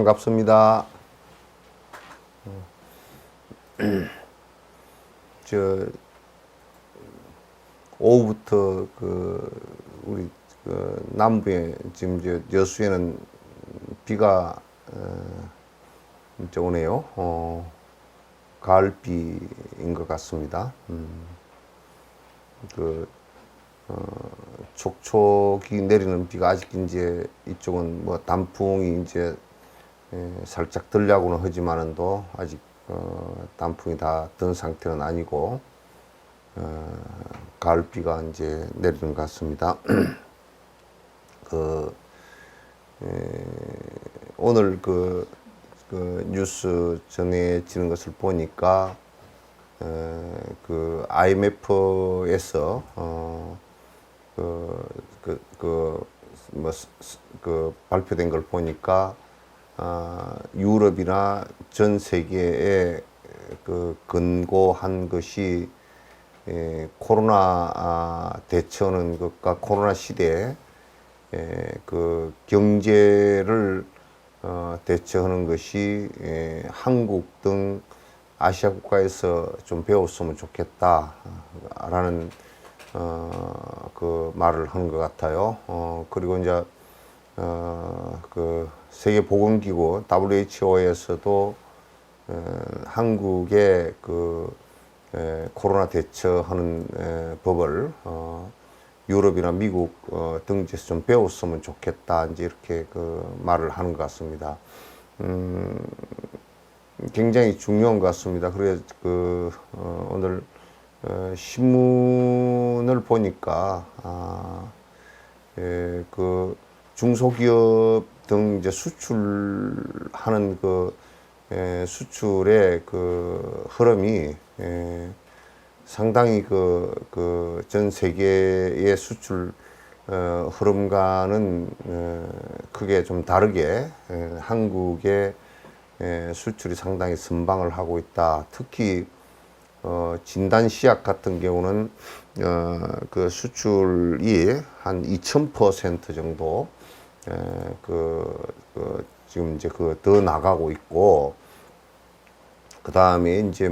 반갑습니다. 저 오후부터 우리 남부에 지금 여수에는 비가 이제 오네요. 가을비인 것 같습니다. 촉촉이 내리는 비가 아직 이제 이쪽은 뭐 단풍이 이제 살짝 들려고는 하지만은도 아직 단풍이 다 든 상태는 아니고 가을비가 이제 내리는 것 같습니다. 오늘 뉴스 전해지는 것을 보니까 IMF에서 발표된 걸 보니까 유럽이나 전 세계에 근거한 것이 코로나 대처하는 것과 코로나 시대에 경제를 대처하는 것이 한국 등 아시아 국가에서 좀 배웠으면 좋겠다라는 말을 하는 것 같아요. 그리고 이제 세계보건기구 WHO에서도 한국의 코로나 대처하는 법을 유럽이나 미국 등지에서 좀 배웠으면 좋겠다 이제 이렇게 말을 하는 것 같습니다. 굉장히 중요한 것 같습니다. 그래서 오늘 신문을 보니까 중소기업 등 이제 수출하는 수출의 흐름이 상당히 전 세계의 수출 흐름과는 크게 좀 다르게 한국의 수출이 상당히 선방을 하고 있다. 특히 진단시약 같은 경우는 수출이 한 2000% 정도 지금 이제 더 나가고 있고, 그 다음에 이제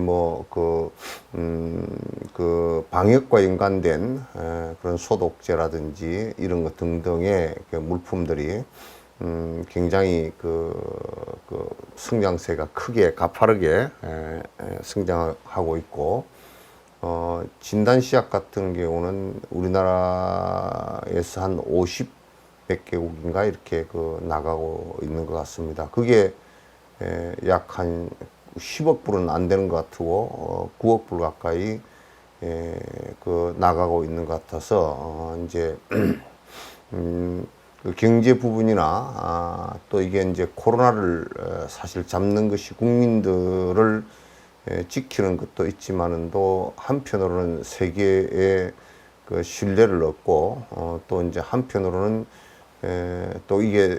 방역과 연관된 그런 소독제라든지 이런 것 등등의 물품들이 굉장히 성장세가 크게 가파르게 성장하고 있고, 진단시약 같은 경우는 우리나라에서 한 50몇 개국인가 이렇게 나가고 있는 것 같습니다. 그게 약 한 10억 불은 안 되는 것 같고 9억 불 가까이 나가고 있는 것 같아서 이제 경제 부분이나 또 이게 이제 코로나를 사실 잡는 것이 국민들을 지키는 것도 있지만은 또 한편으로는 세계의 신뢰를 얻고 또 이제 한편으로는 또 이게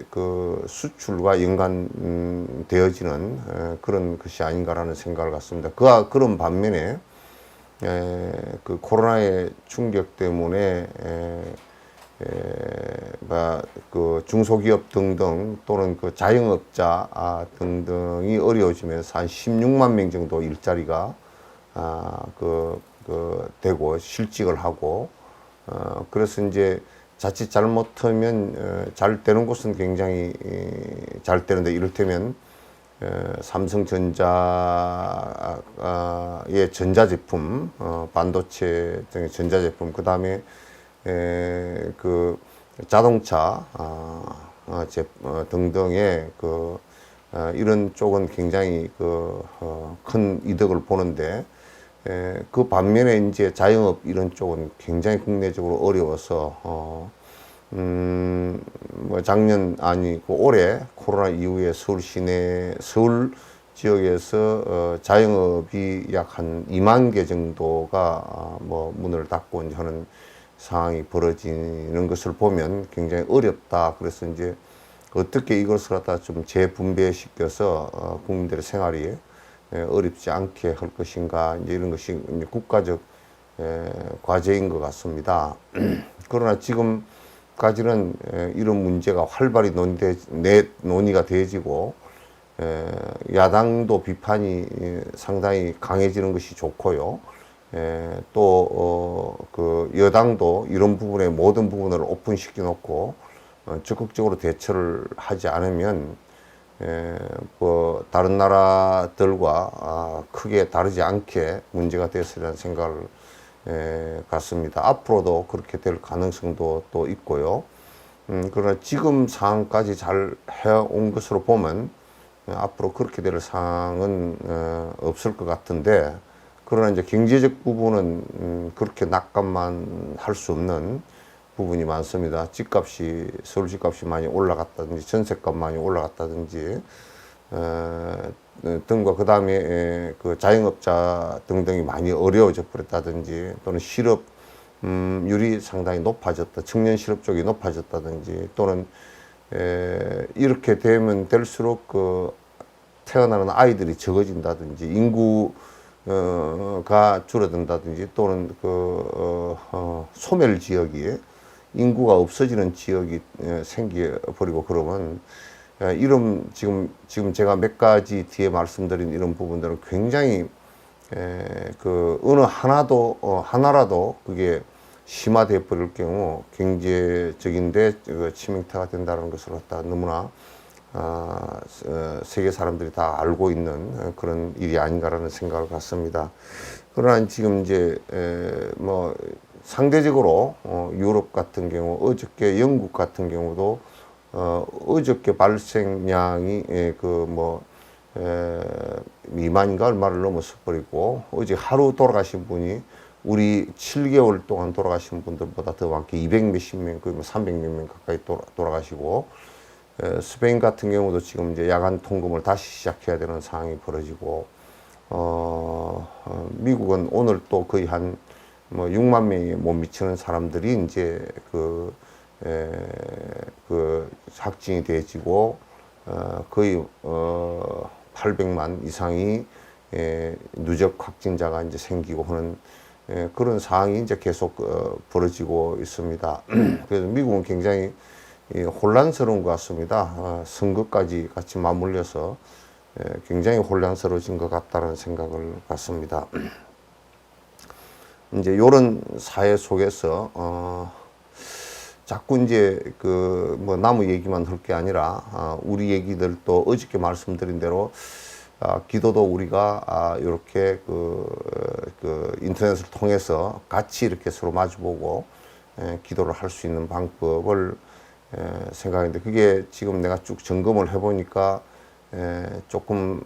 수출과 연관되어지는 그런 것이 아닌가라는 생각을 갖습니다. 그런 반면에 코로나의 충격 때문에 중소기업 등등 또는 자영업자 등등이 어려워지면서 한 16만 명 정도 일자리가 되고 실직을 하고 그래서 이제 자칫 잘못하면 잘 되는 곳은 굉장히 잘 되는데, 이를테면 삼성전자의 전자제품, 반도체 등의 전자제품, 그 다음에 자동차 등등의 이런 쪽은 굉장히 큰 이득을 보는데, 그 반면에 이제 자영업 이런 쪽은 굉장히 국내적으로 어려워서 작년 올해 코로나 이후에 서울 지역에서 자영업이 약 한 2만 개 정도가 문을 닫고 이제 하는 상황이 벌어지는 것을 보면 굉장히 어렵다. 그래서 이제 어떻게 이것을 갖다 좀 재분배시켜서 국민들의 생활이 어렵지 않게 할 것인가, 이제 이런 것이 이제 국가적 과제인 것 같습니다. 그러나 지금까지는 이런 문제가 활발히 논의가 되어지고 야당도 비판이 상당히 강해지는 것이 좋고요. 또 그 여당도 이런 부분에 모든 부분을 오픈시켜 놓고 적극적으로 대처를 하지 않으면 뭐 다른 나라들과 크게 다르지 않게 문제가 됐으리라는 생각을 같습니다. 앞으로도 그렇게 될 가능성도 또 있고요. 그러나 지금 상황까지 잘 해온 것으로 보면 앞으로 그렇게 될 상황은 없을 것 같은데, 그러나 이제 경제적 부분은 그렇게 낙관만 할 수 없는 부분이 많습니다. 집값이, 서울 집값이 많이 올라갔다든지, 전세값 많이 올라갔다든지, 등과 그 다음에 그 자영업자 등등이 많이 어려워져 버렸다든지, 또는 실업률이 상당히 높아졌다, 청년 실업 쪽이 높아졌다든지, 또는 이렇게 되면 될수록 그 태어나는 아이들이 적어진다든지, 인구가 줄어든다든지, 또는 소멸 지역이, 인구가 없어지는 지역이 생겨버리고 그러면, 이런 지금 제가 몇 가지 뒤에 말씀드린 이런 부분들은 굉장히 어느 하나라도 그게 심화되어 버릴 경우 경제적인데 치명타가 된다는 것을 갖다 너무나 세계 사람들이 다 알고 있는 그런 일이 아닌가라는 생각을 갖습니다. 그러나 지금 이제 뭐 상대적으로 유럽 같은 경우, 어저께 영국 같은 경우도 어저께 발생량이 2만인가 얼마를 넘어서 버리고, 어제 하루 돌아가신 분이 우리 7개월 동안 돌아가신 분들보다 더 많게 200 몇십 명, 거의 300 몇 명 가까이 돌아가시고, 스페인 같은 경우도 지금 이제 야간 통금을 다시 시작해야 되는 상황이 벌어지고, 미국은 오늘 또 거의 한 6만 명이 못 미치는 사람들이 이제 확진이 되어지고, 거의 800만 이상이 누적 확진자가 이제 생기고 하는 그런 상황이 이제 계속 벌어지고 있습니다. 그래서 미국은 굉장히 혼란스러운 것 같습니다. 선거까지 같이 맞물려서 굉장히 혼란스러워진 것 같다는 생각을 갖습니다. 이제 이런 사회 속에서 자꾸 이제 나무 얘기만 할 게 아니라 우리 얘기들도 어저께 말씀드린 대로 기도도 우리가 이렇게 인터넷을 통해서 같이 이렇게 서로 마주보고 기도를 할 수 있는 방법을 생각했는데, 그게 지금 내가 쭉 점검을 해보니까 조금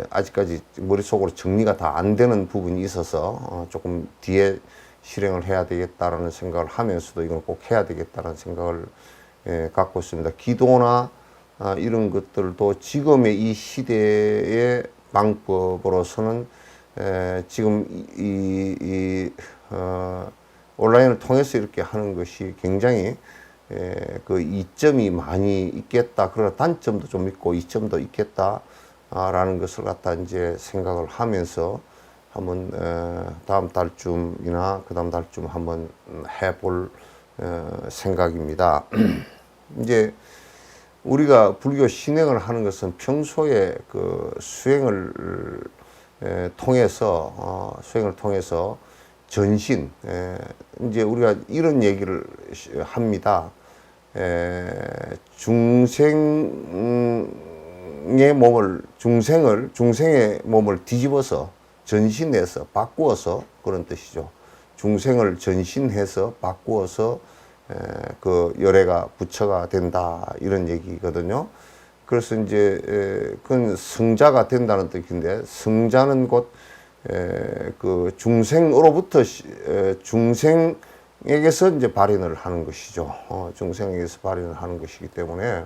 아직까지 머릿속으로 정리가 다 안 되는 부분이 있어서 조금 뒤에 실행을 해야 되겠다라는 생각을 하면서도 이건 꼭 해야 되겠다라는 생각을 갖고 있습니다. 기도나 이런 것들도 지금의 이 시대의 방법으로서는 지금 온라인을 통해서 이렇게 하는 것이 굉장히 그 이점이 많이 있겠다. 그러나 단점도 좀 있고 이점도 있겠다라는 것을 갖다 이제 생각을 하면서 한번 다음 달쯤이나 그 다음 달쯤 한번 해볼 생각입니다. 이제 우리가 불교 신행을 하는 것은 평소에 그 수행을 통해서 전신, 이제 우리가 이런 얘기를 합니다. 중생의 몸을 뒤집어서 전신해서 바꾸어서, 그런 뜻이죠. 중생을 전신해서 바꾸어서 그 열애가 부처가 된다, 이런 얘기거든요. 그래서 이제 그건 성자가 된다는 뜻인데, 성자는 곧 그 중생으로부터 중생에게서 이제 발현을 하는 것이죠. 중생에게서 발현을 하는 것이기 때문에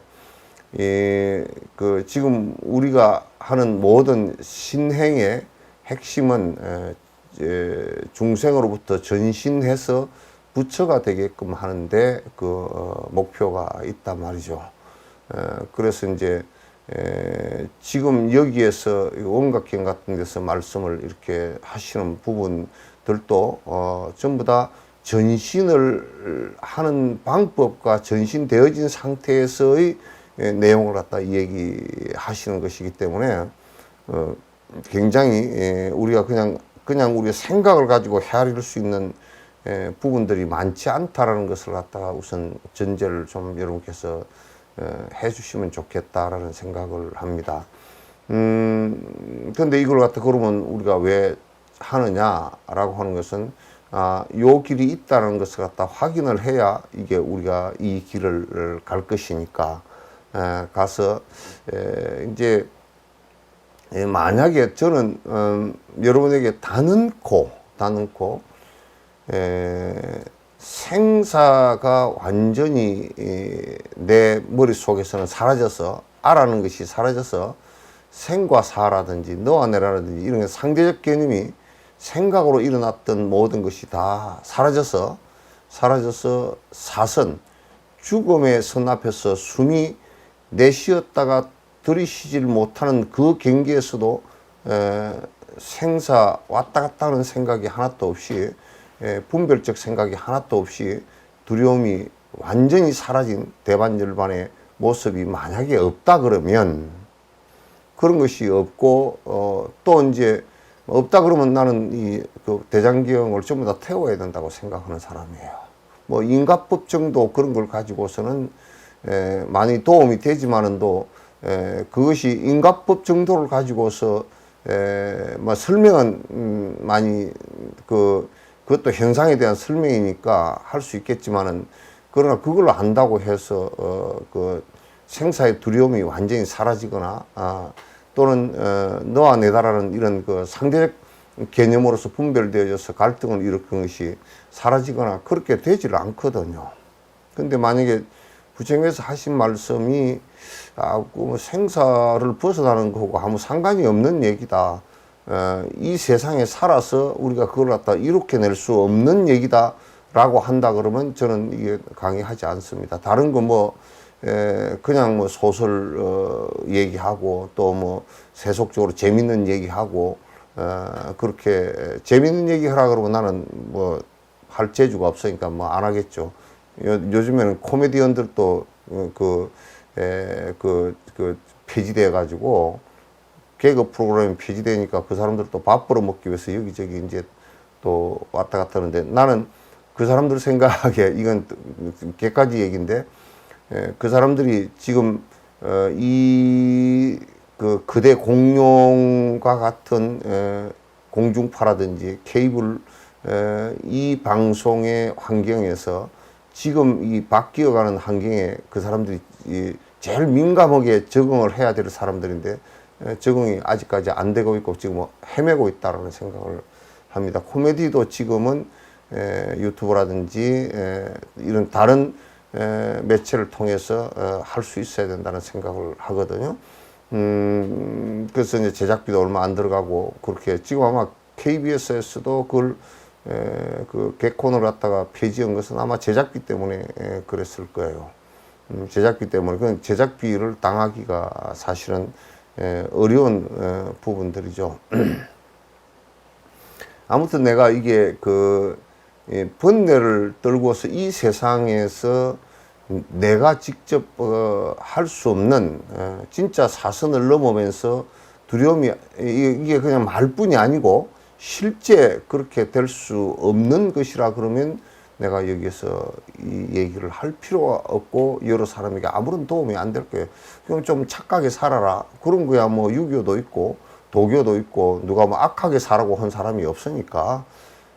지금 우리가 하는 모든 신행의 핵심은 중생으로부터 전신해서 부처가 되게끔 하는데 목표가 있단 말이죠. 그래서 이제 지금 여기에서 원각경 같은 데서 말씀을 이렇게 하시는 부분들도 전부 다 전신을 하는 방법과 전신되어진 상태에서의 내용을 갖다 얘기하시는 것이기 때문에 굉장히 우리가 그냥 우리의 생각을 가지고 헤아릴 수 있는 부분들이 많지 않다라는 것을 갖다가 우선 전제를 좀 여러분께서 해주시면 좋겠다라는 생각을 합니다. 근데 이걸 갖다 그러면 우리가 왜 하느냐라고 하는 것은 요 길이 있다는 것을 갖다 확인을 해야 이게 우리가 이 길을 갈 것이니까 가서 이제 만약에 저는 여러분에게 다는코 생사가 완전히 내 머릿속에서는 사라져서 알아는 것이 사라져서 생과 사라든지 너와 내라든지 이런 상대적 개념이 생각으로 일어났던 모든 것이 다 사라져서 사선 죽음의 선 앞에서 숨이 내쉬었다가 들이쉬질 못하는 그 경계에서도 생사 왔다 갔다 하는 생각이 하나도 없이 분별적 생각이 하나도 없이 두려움이 완전히 사라진 대반열반의 모습이 만약에 없다 그러면 그런 것이 없고 또 이제 없다 그러면 나는 그 대장경을 전부 다 태워야 된다고 생각하는 사람이에요. 뭐 인과법 정도 그런 걸 가지고서는 많이 도움이 되지만은도 그것이 인과법 정도를 가지고서 뭐 설명은 많이 그것도 현상에 대한 설명이니까 할 수 있겠지만은 그러나 그걸 안다고 해서 그 생사의 두려움이 완전히 사라지거나 또는 너와 내다라는 이런 그 상대적 개념으로서 분별되어져서 갈등을 일으키는 것이 사라지거나 그렇게 되지를 않거든요. 근데 만약에 부처님께서 하신 말씀이 그 생사를 벗어나는 거하고 아무 상관이 없는 얘기다. 이 세상에 살아서 우리가 그걸 갖다 이룩해낼 수 없는 얘기다 라고 한다 그러면 저는 이게 강의하지 않습니다. 다른 거 뭐 그냥 뭐 소설 얘기하고 또 뭐 세속적으로 재밌는 얘기하고 그렇게 재밌는 얘기 하라 그러면 나는 뭐 할 재주가 없으니까 뭐 안 하겠죠. 요즘에는 코미디언들도 폐지돼 가지고 개그 프로그램이 폐지되니까 그 사람들도 밥 벌어 먹기 위해서 여기저기 이제 또 왔다 갔다 하는데 나는 그 사람들 생각에 이건 개까지 얘기인데 그 사람들이 지금 그대 공룡과 같은 공중파라든지 케이블 이 방송의 환경에서 지금 이 바뀌어가는 환경에 그 사람들이 제일 민감하게 적응을 해야 될 사람들인데 적응이 아직까지 안 되고 있고 지금 뭐 헤매고 있다라는 생각을 합니다. 코미디도 지금은 유튜브라든지 이런 다른 매체를 통해서 할 수 있어야 된다는 생각을 하거든요. 그래서 이제 제작비도 얼마 안 들어가고 그렇게 지금 아마 KBS에서도 그걸 그 개콘을 갖다가 폐지한 것은 아마 제작비 때문에 그랬을 거예요. 제작비 때문에 그건 제작비를 당하기가 사실은 어려운 부분들이죠. 아무튼 내가 이게 번뇌를 떨고서 이 세상에서 내가 직접 할 수 없는 진짜 사선을 넘으면서 두려움이 이게 그냥 말뿐이 아니고 실제 그렇게 될 수 없는 것이라 그러면 내가 여기서 이 얘기를 할 필요가 없고 여러 사람에게 아무런 도움이 안 될 거예요. 그럼 좀 착하게 살아라. 그런 거야 뭐 유교도 있고 도교도 있고 누가 뭐 악하게 살라고 한 사람이 없으니까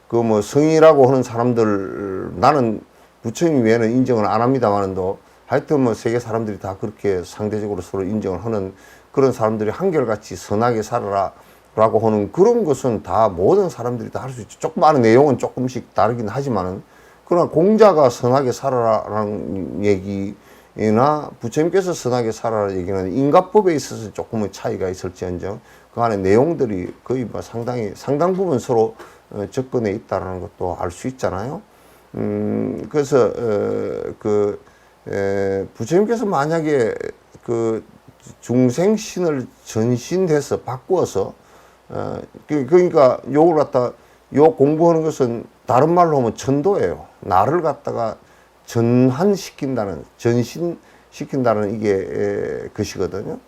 그 뭐 성이라고 하는 사람들 나는 부처님 외에는 인정을 안 합니다만도 하여튼 뭐 세계 사람들이 다 그렇게 상대적으로 서로 인정을 하는 그런 사람들이 한결같이 선하게 살아라 라고 하는 그런 것은 다 모든 사람들이 다 할 수 있죠. 조그마한 내용은 조금씩 다르긴 하지만은 그러나 공자가 선하게 살아라라는 얘기나 부처님께서 선하게 살아라는 얘기는 인과법에 있어서 조금의 차이가 있을지언정 그 안에 내용들이 거의 뭐 상당 부분 서로 접근해 있다는 것도 알 수 있잖아요. 그래서 부처님께서 만약에 그 중생신을 전신해서 바꾸어서 그러니까 요걸 갖다 요 공부하는 것은 다른 말로 하면 전도예요. 나를 갖다가 전환시킨다는 전신시키는 시킨다는 이게 것이거든요.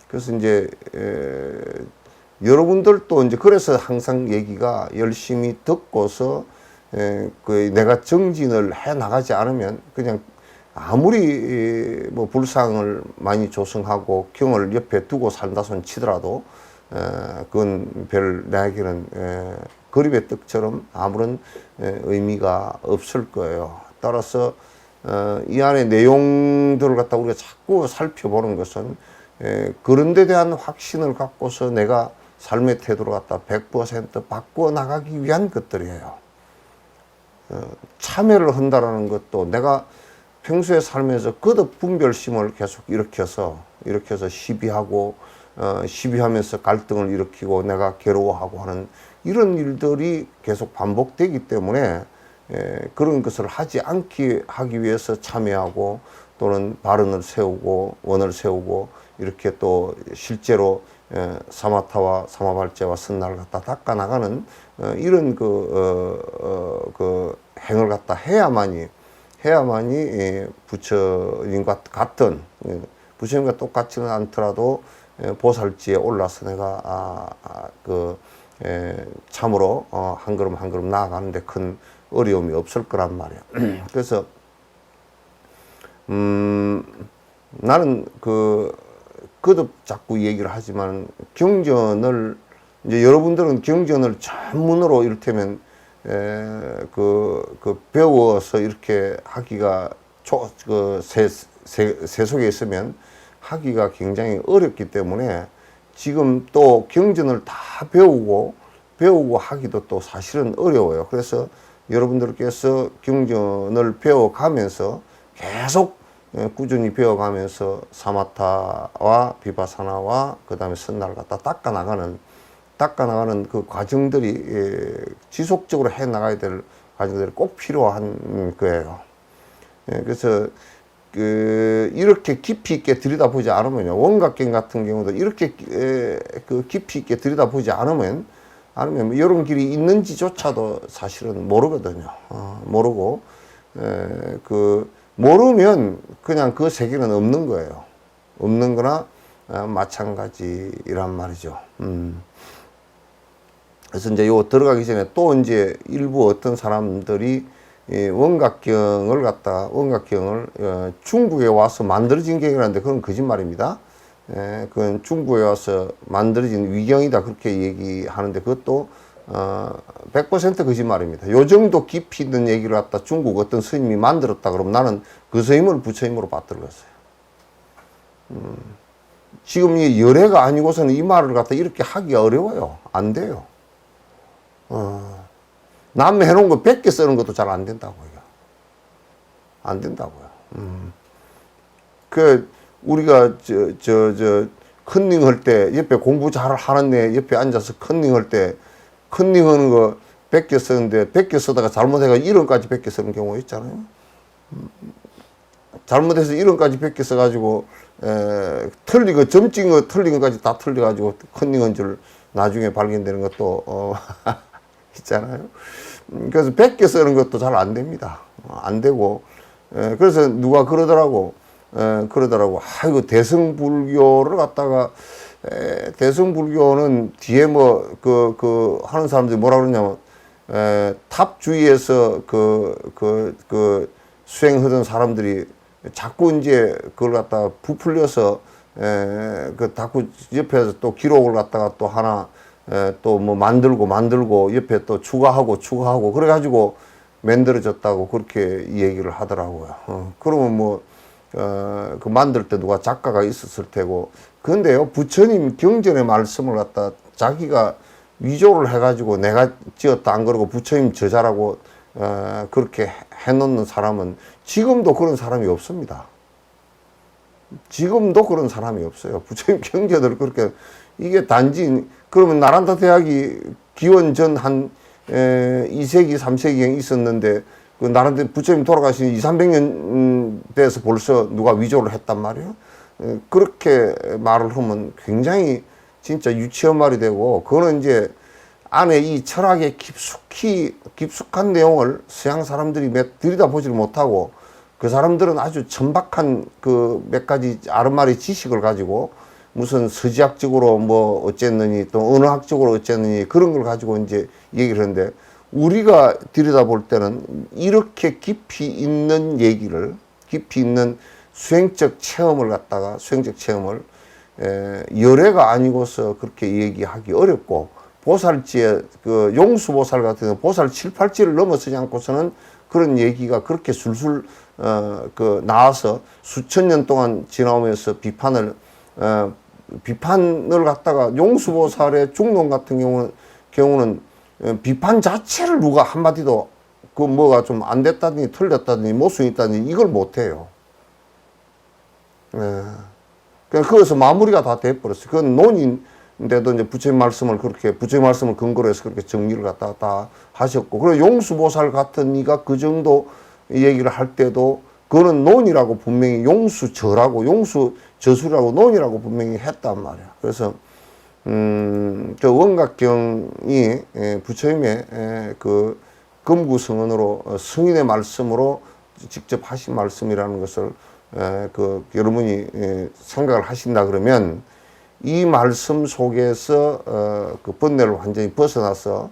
그래서 이제 여러분들도 이제 그래서 항상 얘기가 열심히 듣고서 그 내가 정진을 해 나가지 않으면 그냥 아무리 뭐 불상을 많이 조성하고 경을 옆에 두고 산다 손 치더라도 그건 별 나에게는 그립의 떡처럼 아무런 의미가 없을 거예요. 따라서 이 안에 내용들을 갖다 우리가 자꾸 살펴보는 것은 그런 데 대한 확신을 갖고서 내가 삶의 태도를 갖다 100% 바꾸어 나가기 위한 것들이에요. 참여를 한다라는 것도 내가 평소에 살면서 거듭 분별심을 계속 일으켜서 시비하고 시비하면서 갈등을 일으키고 내가 괴로워하고 하는 이런 일들이 계속 반복되기 때문에 그런 것을 하지 않기 하기 위해서 참여하고 또는 발언을 세우고 원을 세우고 이렇게 또 실제로 사마타와 사마발제와 선날을 갖다 닦아 나가는 이런 그 행을 갖다 해야만이 부처님과 같은 부처님과 똑같지는 않더라도 보살지에 올라서 내가 참으로 한 걸음 한 걸음 나아가는데 큰 어려움이 없을 거란 말이야. 그래서 나는 거듭 자꾸 얘기를 하지만 경전을 이제 여러분들은 경전을 전문으로 이를테면 배워서 이렇게 하기가 세속에 있으면 하기가 굉장히 어렵기 때문에 지금 또 경전을 다 배우고 하기도 또 사실은 어려워요. 그래서 여러분들께서 경전을 배워가면서 계속 꾸준히 배워가면서 사마타와 비파사나와 그 다음에 선날을 갖다 닦아 나가는 그 과정들이 지속적으로 해 나가야 될 과정들이 꼭 필요한 거예요. 그래서 이렇게 깊이 있게 들여다보지 않으면요, 원각경 같은 경우도 이렇게 깊이 있게 들여다보지 않으면 이런 길이 있는지조차도 사실은 모르거든요. 모르고 모르면 그냥 그 세계는 없는 거예요. 없는 거나 마찬가지란 말이죠. 그래서 이제 요 들어가기 전에 또 이제 일부 어떤 사람들이 원각경을 중국에 와서 만들어진 경이라는데 그건 거짓말입니다. 그건 중국에 와서 만들어진 위경이다 그렇게 얘기하는데 그것도 100% 거짓말입니다. 요 정도 깊이 있는 얘기를 갖다 중국 어떤 스님이 만들었다 그러면 나는 그 스님을 부처님으로 받들었어요. 지금 이 열애가 아니고서는 이 말을 갖다 이렇게 하기가 어려워요. 안 돼요. 남 해놓은 거 100개 쓰는 것도 잘 안 된다고요. 안 된다고요. 우리가 컨닝 할 때, 옆에 공부 잘 하는 애 옆에 앉아서 컨닝 할 때, 컨닝 하는 거 100개 쓰는데, 100개 쓰다가 잘못해가 1원까지 100개 쓰는 경우가 있잖아요. 잘못해서 1원까지 100개 써가지고, 틀린 거, 점 찍은 거 틀린 거까지 다 틀려가지고, 컨닝한 줄 나중에 발견되는 것도, 있잖아요. 그래서 100개 쓰는 것도 잘 안 됩니다. 안 되고, 그래서 누가 그러더라고, 아이고, 대승불교를 갖다가, 대승불교는 뒤에 하는 사람들이 뭐라 그러냐면, 탑 주위에서 수행하던 사람들이 자꾸 이제 그걸 갖다가 부풀려서, 자꾸 옆에서 또 기록을 갖다가 또 하나, 또 뭐 만들고 옆에 또 추가하고 그래가지고 만들어졌다고 그렇게 얘기를 하더라고요. 그러면 그 만들 때 누가 작가가 있었을 테고. 근데요, 부처님 경전의 말씀을 갖다 자기가 위조를 해가지고 내가 지었다 안 그러고 부처님 저자라고 그렇게 해놓는 사람은 지금도 그런 사람이 없습니다. 지금도 그런 사람이 없어요. 부처님 경전을 그렇게, 이게 단지, 그러면 나란타 대학이 기원 전 한 2세기, 3세기에 있었는데, 그 나란타 부처님 돌아가신 200~300년 돼서 벌써 누가 위조를 했단 말이에요. 그렇게 말을 하면 굉장히 진짜 유치한 말이 되고, 그거는 이제 안에 이 철학의 깊숙한 내용을 서양 사람들이 들여다보지를 못하고, 그 사람들은 아주 천박한 그 몇 가지 아른마리 지식을 가지고 무슨 서지학적으로 뭐 어쨌느니 또 언어학적으로 어쨌느니 그런 걸 가지고 이제 얘기를 하는데, 우리가 들여다볼 때는 이렇게 깊이 있는 얘기를, 깊이 있는 수행적 체험을 갖다가, 수행적 체험을 열애가 아니고서 그렇게 얘기하기 어렵고, 보살지에 그 용수보살 같은 경우 보살 7, 8지를 넘어서지 않고서는 그런 얘기가 그렇게 술술 그 나와서 수천 년 동안 지나오면서 비판을 갖다가, 용수보살의 중론 같은 경우는 비판 자체를 누가 한마디도 그 뭐가 좀 안 됐다더니 틀렸다더니 모순이 있다더니 이걸 못해요. 그냥 거기서 마무리가 다 돼버렸어요. 그건 논인데도 이제 부처님 말씀을 근거로 해서 그렇게 정리를 갖다가 다 하셨고, 그리고 용수보살 같은 이가 그 정도 얘기를 할 때도 그거는 논이라고 분명히, 용수저라고, 용수저술이라고 논이라고 분명히 했단 말이야. 그래서 저 원각경이 부처님의 그 금구성언으로 승인의 말씀으로 직접 하신 말씀이라는 것을 그 여러분이 생각을 하신다 그러면, 이 말씀 속에서 그 번뇌를 완전히 벗어나서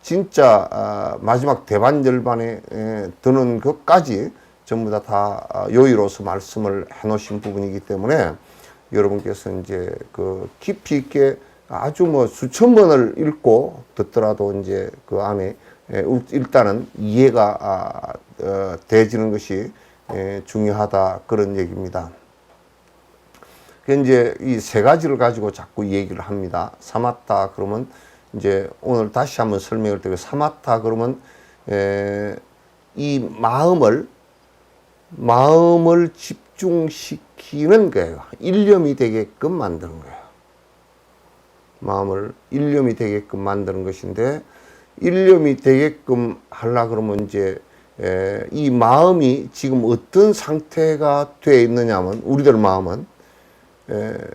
진짜 마지막 대반열반에 드는 것까지 전부 다 요의로서 말씀을 해 놓으신 부분이기 때문에, 여러분께서 이제 그 깊이 있게 아주 뭐 수천 번을 읽고 듣더라도 이제 그 안에 일단은 이해가 되지는 것이 중요하다, 그런 얘기입니다. 이제 이 세 가지를 가지고 자꾸 얘기를 합니다. 사마타 그러면 이제 오늘 다시 한번 설명을 드리고, 사마타 그러면 이 마음을 집중시키는 거예요. 일념이 되게끔 만드는 거예요. 마음을 일념이 되게끔 만드는 것인데, 일념이 되게끔 하려 그러면 이제 이 마음이 지금 어떤 상태가 되어 있느냐면, 우리들 마음은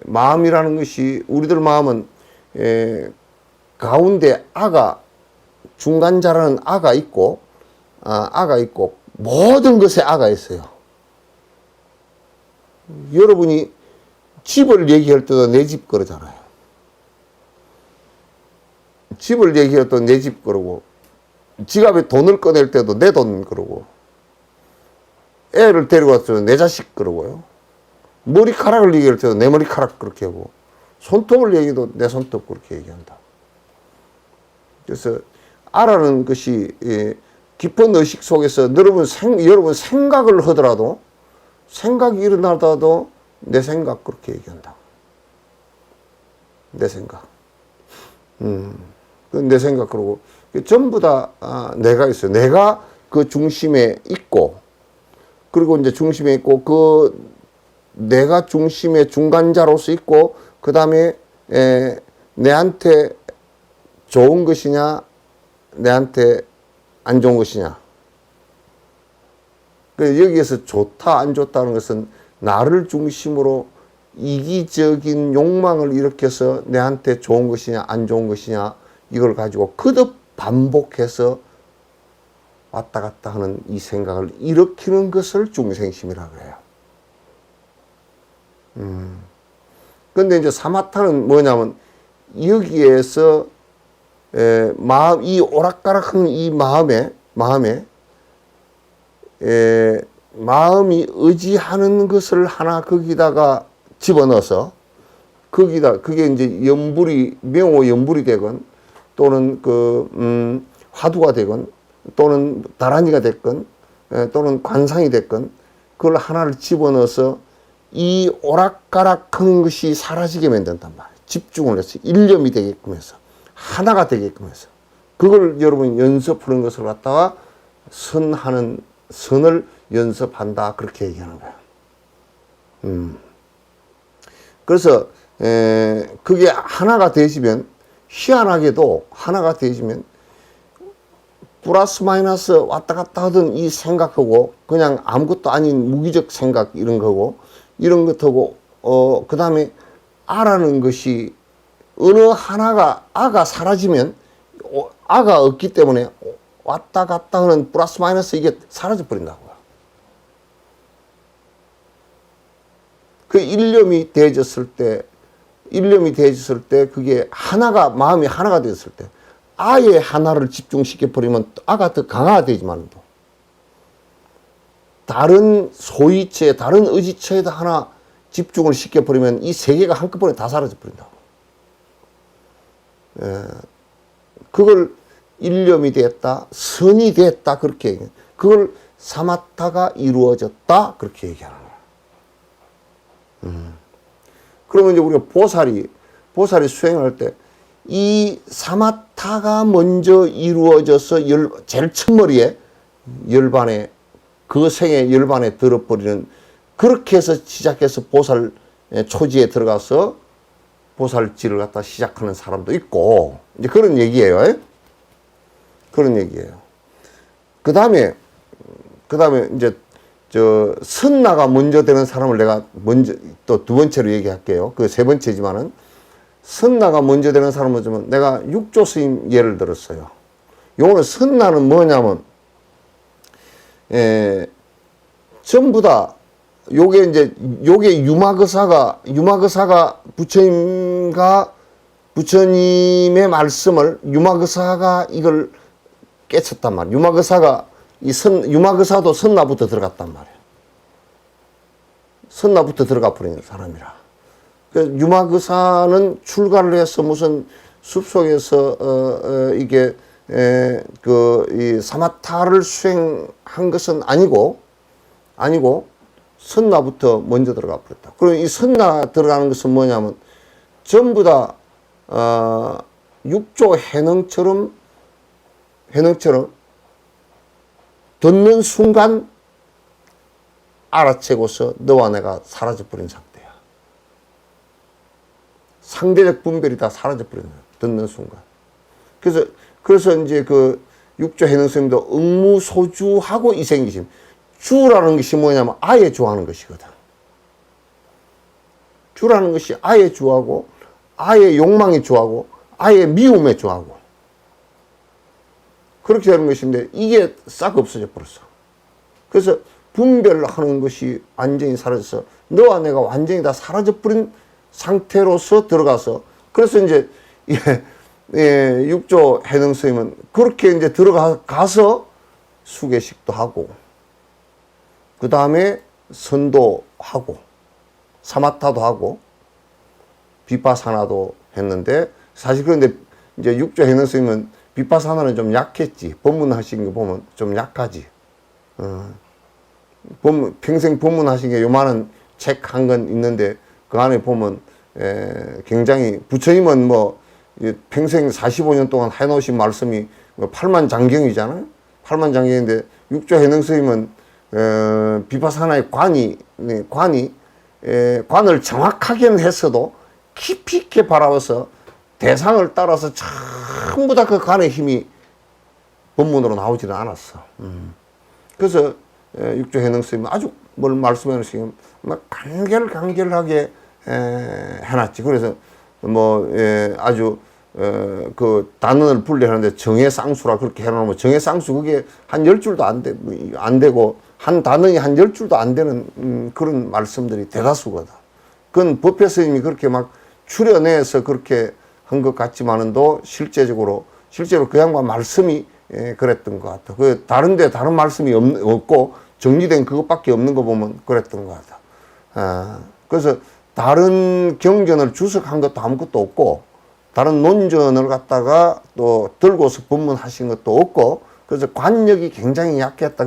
마음이라는 것이, 우리들 마음은 가운데 중간자라는 아가 있고 모든 것에 아가 있어요. 여러분이 집을 얘기할 때도 내 집 그러잖아요. 집을 얘기할 때도 내 집 그러고, 지갑에 돈을 꺼낼 때도 내 돈 그러고, 애를 데리고 왔을 때도 내 자식 그러고요. 머리카락을 얘기할 때도 내 머리카락 그렇게 하고, 손톱을 얘기해도 내 손톱 그렇게 얘기한다. 그래서 아라는 것이 깊은 의식 속에서 여러분 생각을 하더라도, 생각이 일어나더라도 내 생각 그렇게 얘기한다. 내 생각. 내 생각 그러고, 전부 다 내가 있어요. 내가 그 중심에 있고, 그리고 이제 중심에 있고, 그 내가 중심의 중간자로서 있고, 그 다음에 내한테 좋은 것이냐, 내한테 안 좋은 것이냐. 여기에서 좋다 안 좋다는 것은 나를 중심으로 이기적인 욕망을 일으켜서 내한테 좋은 것이냐 안 좋은 것이냐, 이걸 가지고 거듭 반복해서 왔다 갔다 하는 이 생각을 일으키는 것을 중생심이라고 해요. 근데 이제 사마타는 뭐냐면, 여기에서 이 오락가락하는 이 마음이 의지하는 것을 하나 거기다가 집어넣어서, 그게 이제 명호 연불이 되건, 또는 화두가 되건, 또는 다란이가 됐건, 또는 관상이 됐건, 그걸 하나를 집어넣어서 이 오락가락하는 것이 사라지게 만든단 말이에요. 집중을 해서, 일념이 되게끔 해서, 하나가 되게끔 해서, 그걸 여러분이 연습하는 것을 갖다가 선을 연습한다, 그렇게 얘기하는 거야. 그래서 그게 하나가 되시면, 희한하게도 하나가 되시면 플러스 마이너스 왔다 갔다 하던 이 생각하고, 그냥 아무것도 아닌 무기적 생각 이런 거고, 이런 것하고 그 다음에 아라는 것이 어느 하나가, 아가 사라지면, 아가 없기 때문에 왔다 갔다 하는 플러스 마이너스 이게 사라져 버린다고요. 그 일념이 대해졌을 때 그게 하나가, 마음이 하나가 되었을 때 아의 하나를 집중시켜 버리면 아가 더 강화되지만도 다른 소위체, 다른 의지체에다 하나 집중을 시켜 버리면 이 세 개가 한꺼번에 다 사라져 버린다고. 그걸 일념이 됐다, 선이 됐다, 그렇게 얘기해요. 그걸 사마타가 이루어졌다, 그렇게 얘기하는 거야. 그러면 이제 우리가 보살이 수행할 때 이 사마타가 먼저 이루어져서 제일 첫머리에 열반에, 그 생의 열반에 들어버리는, 그렇게 해서 시작해서 보살 초지에 들어가서 보살질을 갖다 시작하는 사람도 있고, 이제 그런 얘기예요. 그런 얘기예요. 그 다음에 이제 선나가 먼저 되는 사람을 내가 먼저 또 두 번째로 얘기할게요. 그 세 번째지만은, 선나가 먼저 되는 사람은 좀 내가 육조 스님 예를 들었어요. 요거는 선나는 뭐냐면, 전부 다 요게 유마거사가 부처님의 말씀을 유마거사가 이걸 깨쳤단 말이에요. 유마거사도 선나부터 들어갔단 말이에요. 선나부터 들어가 버리는 사람이라. 그래서 유마거사는 출가를 해서 무슨 숲속에서 이게 이 사마타를 수행한 것은 아니고 선나부터 먼저 들어가 버렸다. 그리고 이 선나 들어가는 것은 뭐냐면 전부 다 육조 해능처럼 듣는 순간 알아채고서 너와 내가 사라져버린 상태야. 상대적 분별이 다 사라져버린 거야. 듣는 순간. 그래서 이제 그 육조 해능스님도 응무소주하고 이생기심. 주라는 것이 뭐냐면 아예 주하는 것이거든. 주라는 것이 아예 주하고, 아예 욕망이 주하고, 아예 미움에 주하고. 그렇게 되는 것인데 이게 싹 없어져 버렸어. 그래서 분별하는 것이 완전히 사라져서 너와 내가 완전히 다 사라져버린 상태로서 들어가서, 그래서 이제 육조 해능스님은 그렇게 이제 들어가서 수계식도 하고, 그 다음에 선도하고, 사마타도 하고, 비파사나도 했는데, 사실 그런데 이제 육조 해능스님은 비파사나는 좀 약했지. 법문하신 거 보면 좀 약하지. 평생 법문하신 게 요만한 책 한 권 있는데, 그 안에 보면 굉장히, 부처님은 뭐 평생 45년 동안 해놓으신 말씀이 뭐 8만 장경이잖아요. 8만 장경인데 육조 해능스님은 비파사나의 관을 정확하게는 했어도 깊이 있게 바라봐서 대상을 따라서 전부 다 그 관의 힘이 법문으로 나오지는 않았어. 그래서 육조 해능스님은 아주 뭘 말씀해 주시면 막 간결하게 해놨지. 그래서 뭐 아주 그 단원을 분리하는데 정해쌍수라 그렇게 해놓으면, 정해쌍수 그게 한 10줄도 안 되고 한 단원이 한 10줄도 안 되는 그런 말씀들이 대다수거든. 그건 법회 스님이 그렇게 막 추려내서 그렇게 한 것 같지만은도 실제로 그 양반 말씀이 그랬던 것 같아. 그 다른데 다른 말씀이 없고 정리된 그것밖에 없는 거 보면 그랬던 것 같아. 그래서 다른 경전을 주석한 것도 아무것도 없고, 다른 논전을 갖다가 또 들고서 법문하신 것도 없고, 그래서 관력이 굉장히 약했다.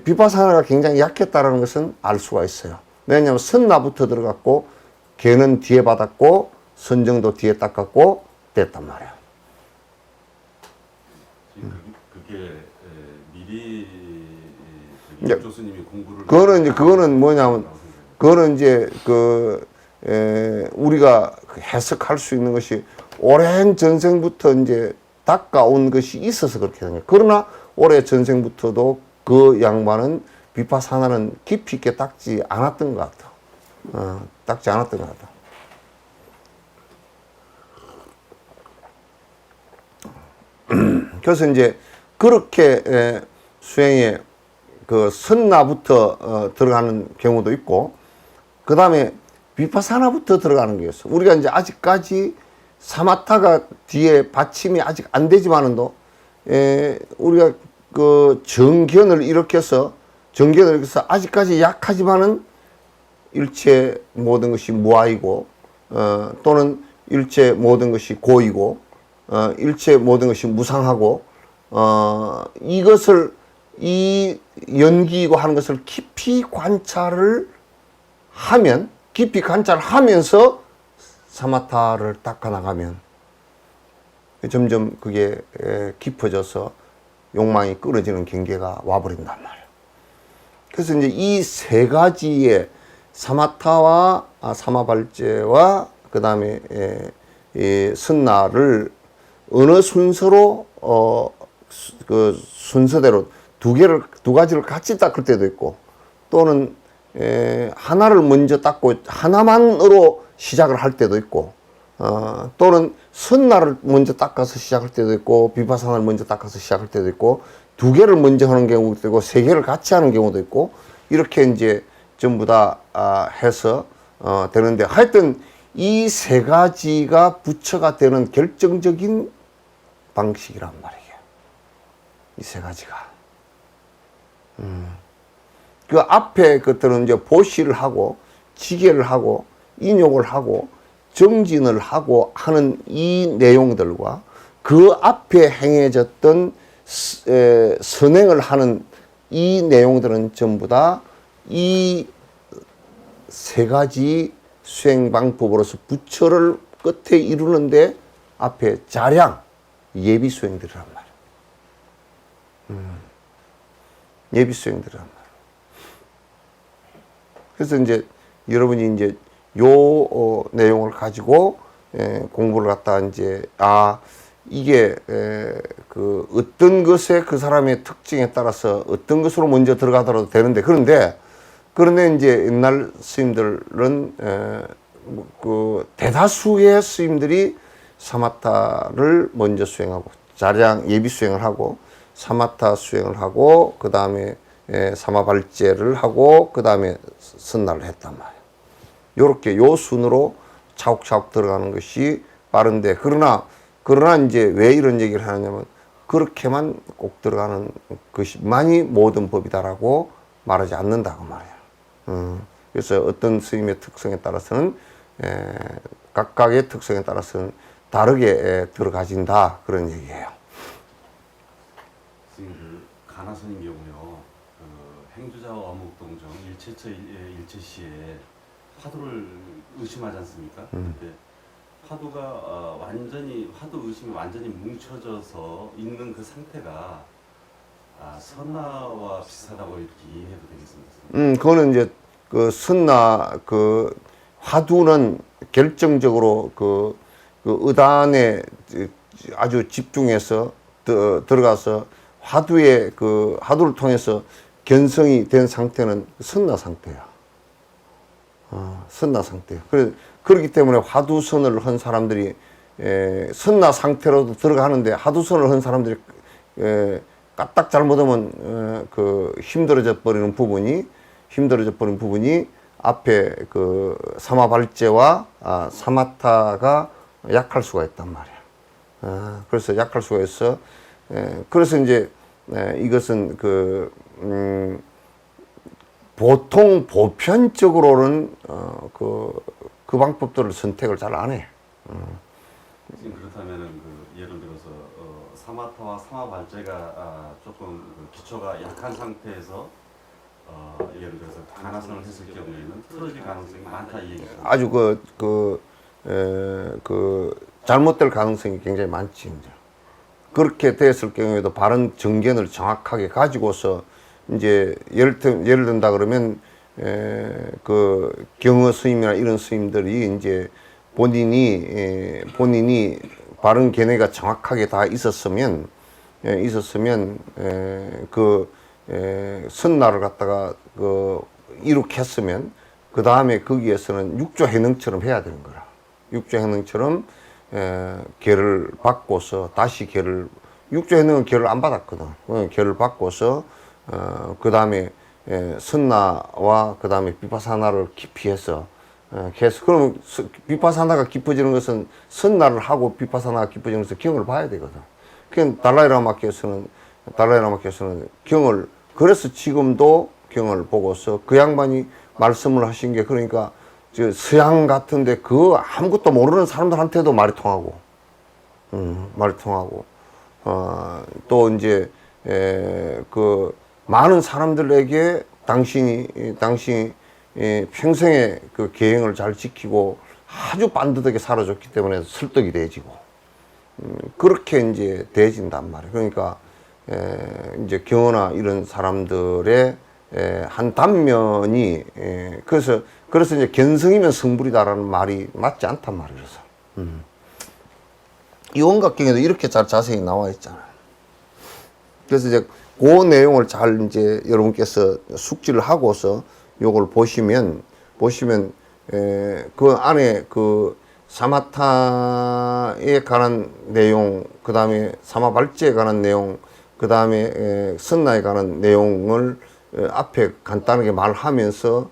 비파사나가 굉장히 약했다라는 것은 알 수가 있어요. 왜냐하면 선나부터 들어갔고, 개는 뒤에 받았고, 선정도 뒤에 닦았고, 됐단 말이야. 그게 미리 교수님이 공부를, 그거는 뭐냐면, 그거는 이제 우리가 해석할 수 있는 것이 오랜 전생부터 이제 닦아온 것이 있어서 그렇게 되는 거예요. 그러나 올해 전생부터도 그 양반은 비파사나는 깊이 있게 닦지 않았던 것 같아. 닦지 않았던 것 같아. 그래서 이제 그렇게 수행에 그 선나부터 들어가는 경우도 있고, 그 다음에 비파사나부터 들어가는 게 있어. 우리가 이제 아직까지 사마타가 뒤에 받침이 아직 안 되지만은도, 우리가 그 정견을 일으켜서 아직까지 약하지만은 일체 모든 것이 무아이고, 또는 일체 모든 것이 고이고, 일체 모든 것이 무상하고, 이것을, 이 연기이고 하는 것을 깊이 관찰을 하면, 깊이 관찰하면서 사마타를 닦아나가면 점점 그게 깊어져서 욕망이 끊어지는 경계가 와버린단 말이에요. 그래서 이제 이 세 가지의 사마타와 사마발제와 그 다음에 선나를 어느 순서로 그 순서대로 두 가지를 같이 닦을 때도 있고, 또는 하나를 먼저 닦고 하나만으로 시작을 할 때도 있고, 또는 선나를 먼저 닦아서 시작할 때도 있고, 비파사나를 먼저 닦아서 시작할 때도 있고, 두 개를 먼저 하는 경우도 있고, 세 개를 같이 하는 경우도 있고, 이렇게 이제 전부 다 해서 되는데, 하여튼 이 세 가지가 부처가 되는 결정적인 방식이란 말이에요. 이 세 가지가. 그 앞에 것들은 이제 보시를 하고, 지계를 하고, 인욕을 하고, 정진을 하고 하는 이 내용들과 그 앞에 행해졌던 선행을 하는 이 내용들은 전부 다 이 세 가지 수행 방법으로서 부처를 끝에 이루는데 앞에 자량 예비 수행들이란 말이에요. 예비 수행들이란 말이에요. 그래서 이제 여러분이 이제 요 내용을 가지고 공부를 갖다 이제 이게 그 어떤 것에 그 사람의 특징에 따라서 어떤 것으로 먼저 들어가더라도 되는데, 그런데 이제 옛날 스님들은 그 대다수의 스님들이 사마타를 먼저 수행하고, 자량 예비 수행을 하고, 사마타 수행을 하고, 그 다음에 사마발제를 하고, 그 다음에 선나를 했단 말이에요. 요렇게 요 순으로 차곡차곡 들어가는 것이 빠른데, 그러나 이제 왜 이런 얘기를 하느냐면, 그렇게만 꼭 들어가는 것이만이 모든 법이다라고 말하지 않는다고 말이에요. 그래서 어떤 스님의 특성에 따라서는 각각의 특성에 따라서는 다르게 들어가진다, 그런 얘기예요. 스님, 가나스님 경우요, 행주자와 어묵동정 일체시에 화두를 의심하지 않습니까? 근데 화두가 화두 의심이 완전히 뭉쳐져서 있는 그 상태가 선나와 비슷하다고 이렇게 이해해도 되겠습니다. 그거는 이제 그 선나, 그 화두는 결정적으로 그 의단에 아주 집중해서 들어가서 화두를 통해서 견성이 된 상태는 선나 상태야. 선나 상태야. 그렇기 때문에 화두선을 한 사람들이 선나 상태로도 들어가는데, 화두선을 한 사람들이 까딱 잘못하면 그 힘들어져 버리는 부분이 앞에 그 사마발제와 사마타가 약할 수가 있단 말이야. 그래서 약할 수가 있어. 그래서 이제 이것은 보통 보편적으로는 그 방법들을 선택을 잘 안 해. 지금 그렇다면은 예를 들어서 사마타와 사마발제가 조금 기초가 약한 상태에서 예를 들어서 가나선을 했을 경우에는 틀어질 가능성이 많다 이 얘기죠. 아주 잘못될 가능성이 굉장히 많지. 이제. 그렇게 됐을 경우에도 바른 정견을 정확하게 가지고서 이제 예를 든다 그러면 그 경어 스님이나 이런 스님들이 이제 본인이 바른 견해가 정확하게 다 있었으면 선나를 갖다가 이룩했으면 그 다음에 거기에서는 육조해능처럼 해야 되는 거라. 육조해능처럼 계를 바꿔서 다시 계를 육조 해능은 계를 안 받았거든. 계를 받고서 그 다음에 선나와 그 다음에 비파사나를 깊이 해서 계속 그러면 비파사나가 깊어지는 것은 선나를 하고 비파사나가 깊어지는 것은 경을 봐야 되거든. 그러니까 달라이라마께서는 경을 그래서 지금도 경을 보고서 그 양반이 말씀을 하신 게 그러니까 저 서양 같은데 그 아무것도 모르는 사람들한테도 말이 통하고 말이 통하고 또 이제 그 많은 사람들에게 당신이 평생에 그 계행을 잘 지키고 아주 반듯하게 살아줬기 때문에 설득이 돼지고 그렇게 이제 돼진단 말이에요. 그러니까 이제 경호나 이런 사람들의 한 단면이 그래서 이제 견성이면 성불이다라는 말이 맞지 않단 말이에요. 그래서 이원각경에도 이렇게 잘 자세히 나와 있잖아요. 그래서 이제 그 내용을 잘 이제 여러분께서 숙지를 하고서 요걸 보시면 그 안에 그 사마타에 관한 내용, 그 다음에 사마발제에 관한 내용, 그 다음에 선나에 관한 내용을 앞에 간단하게 말하면서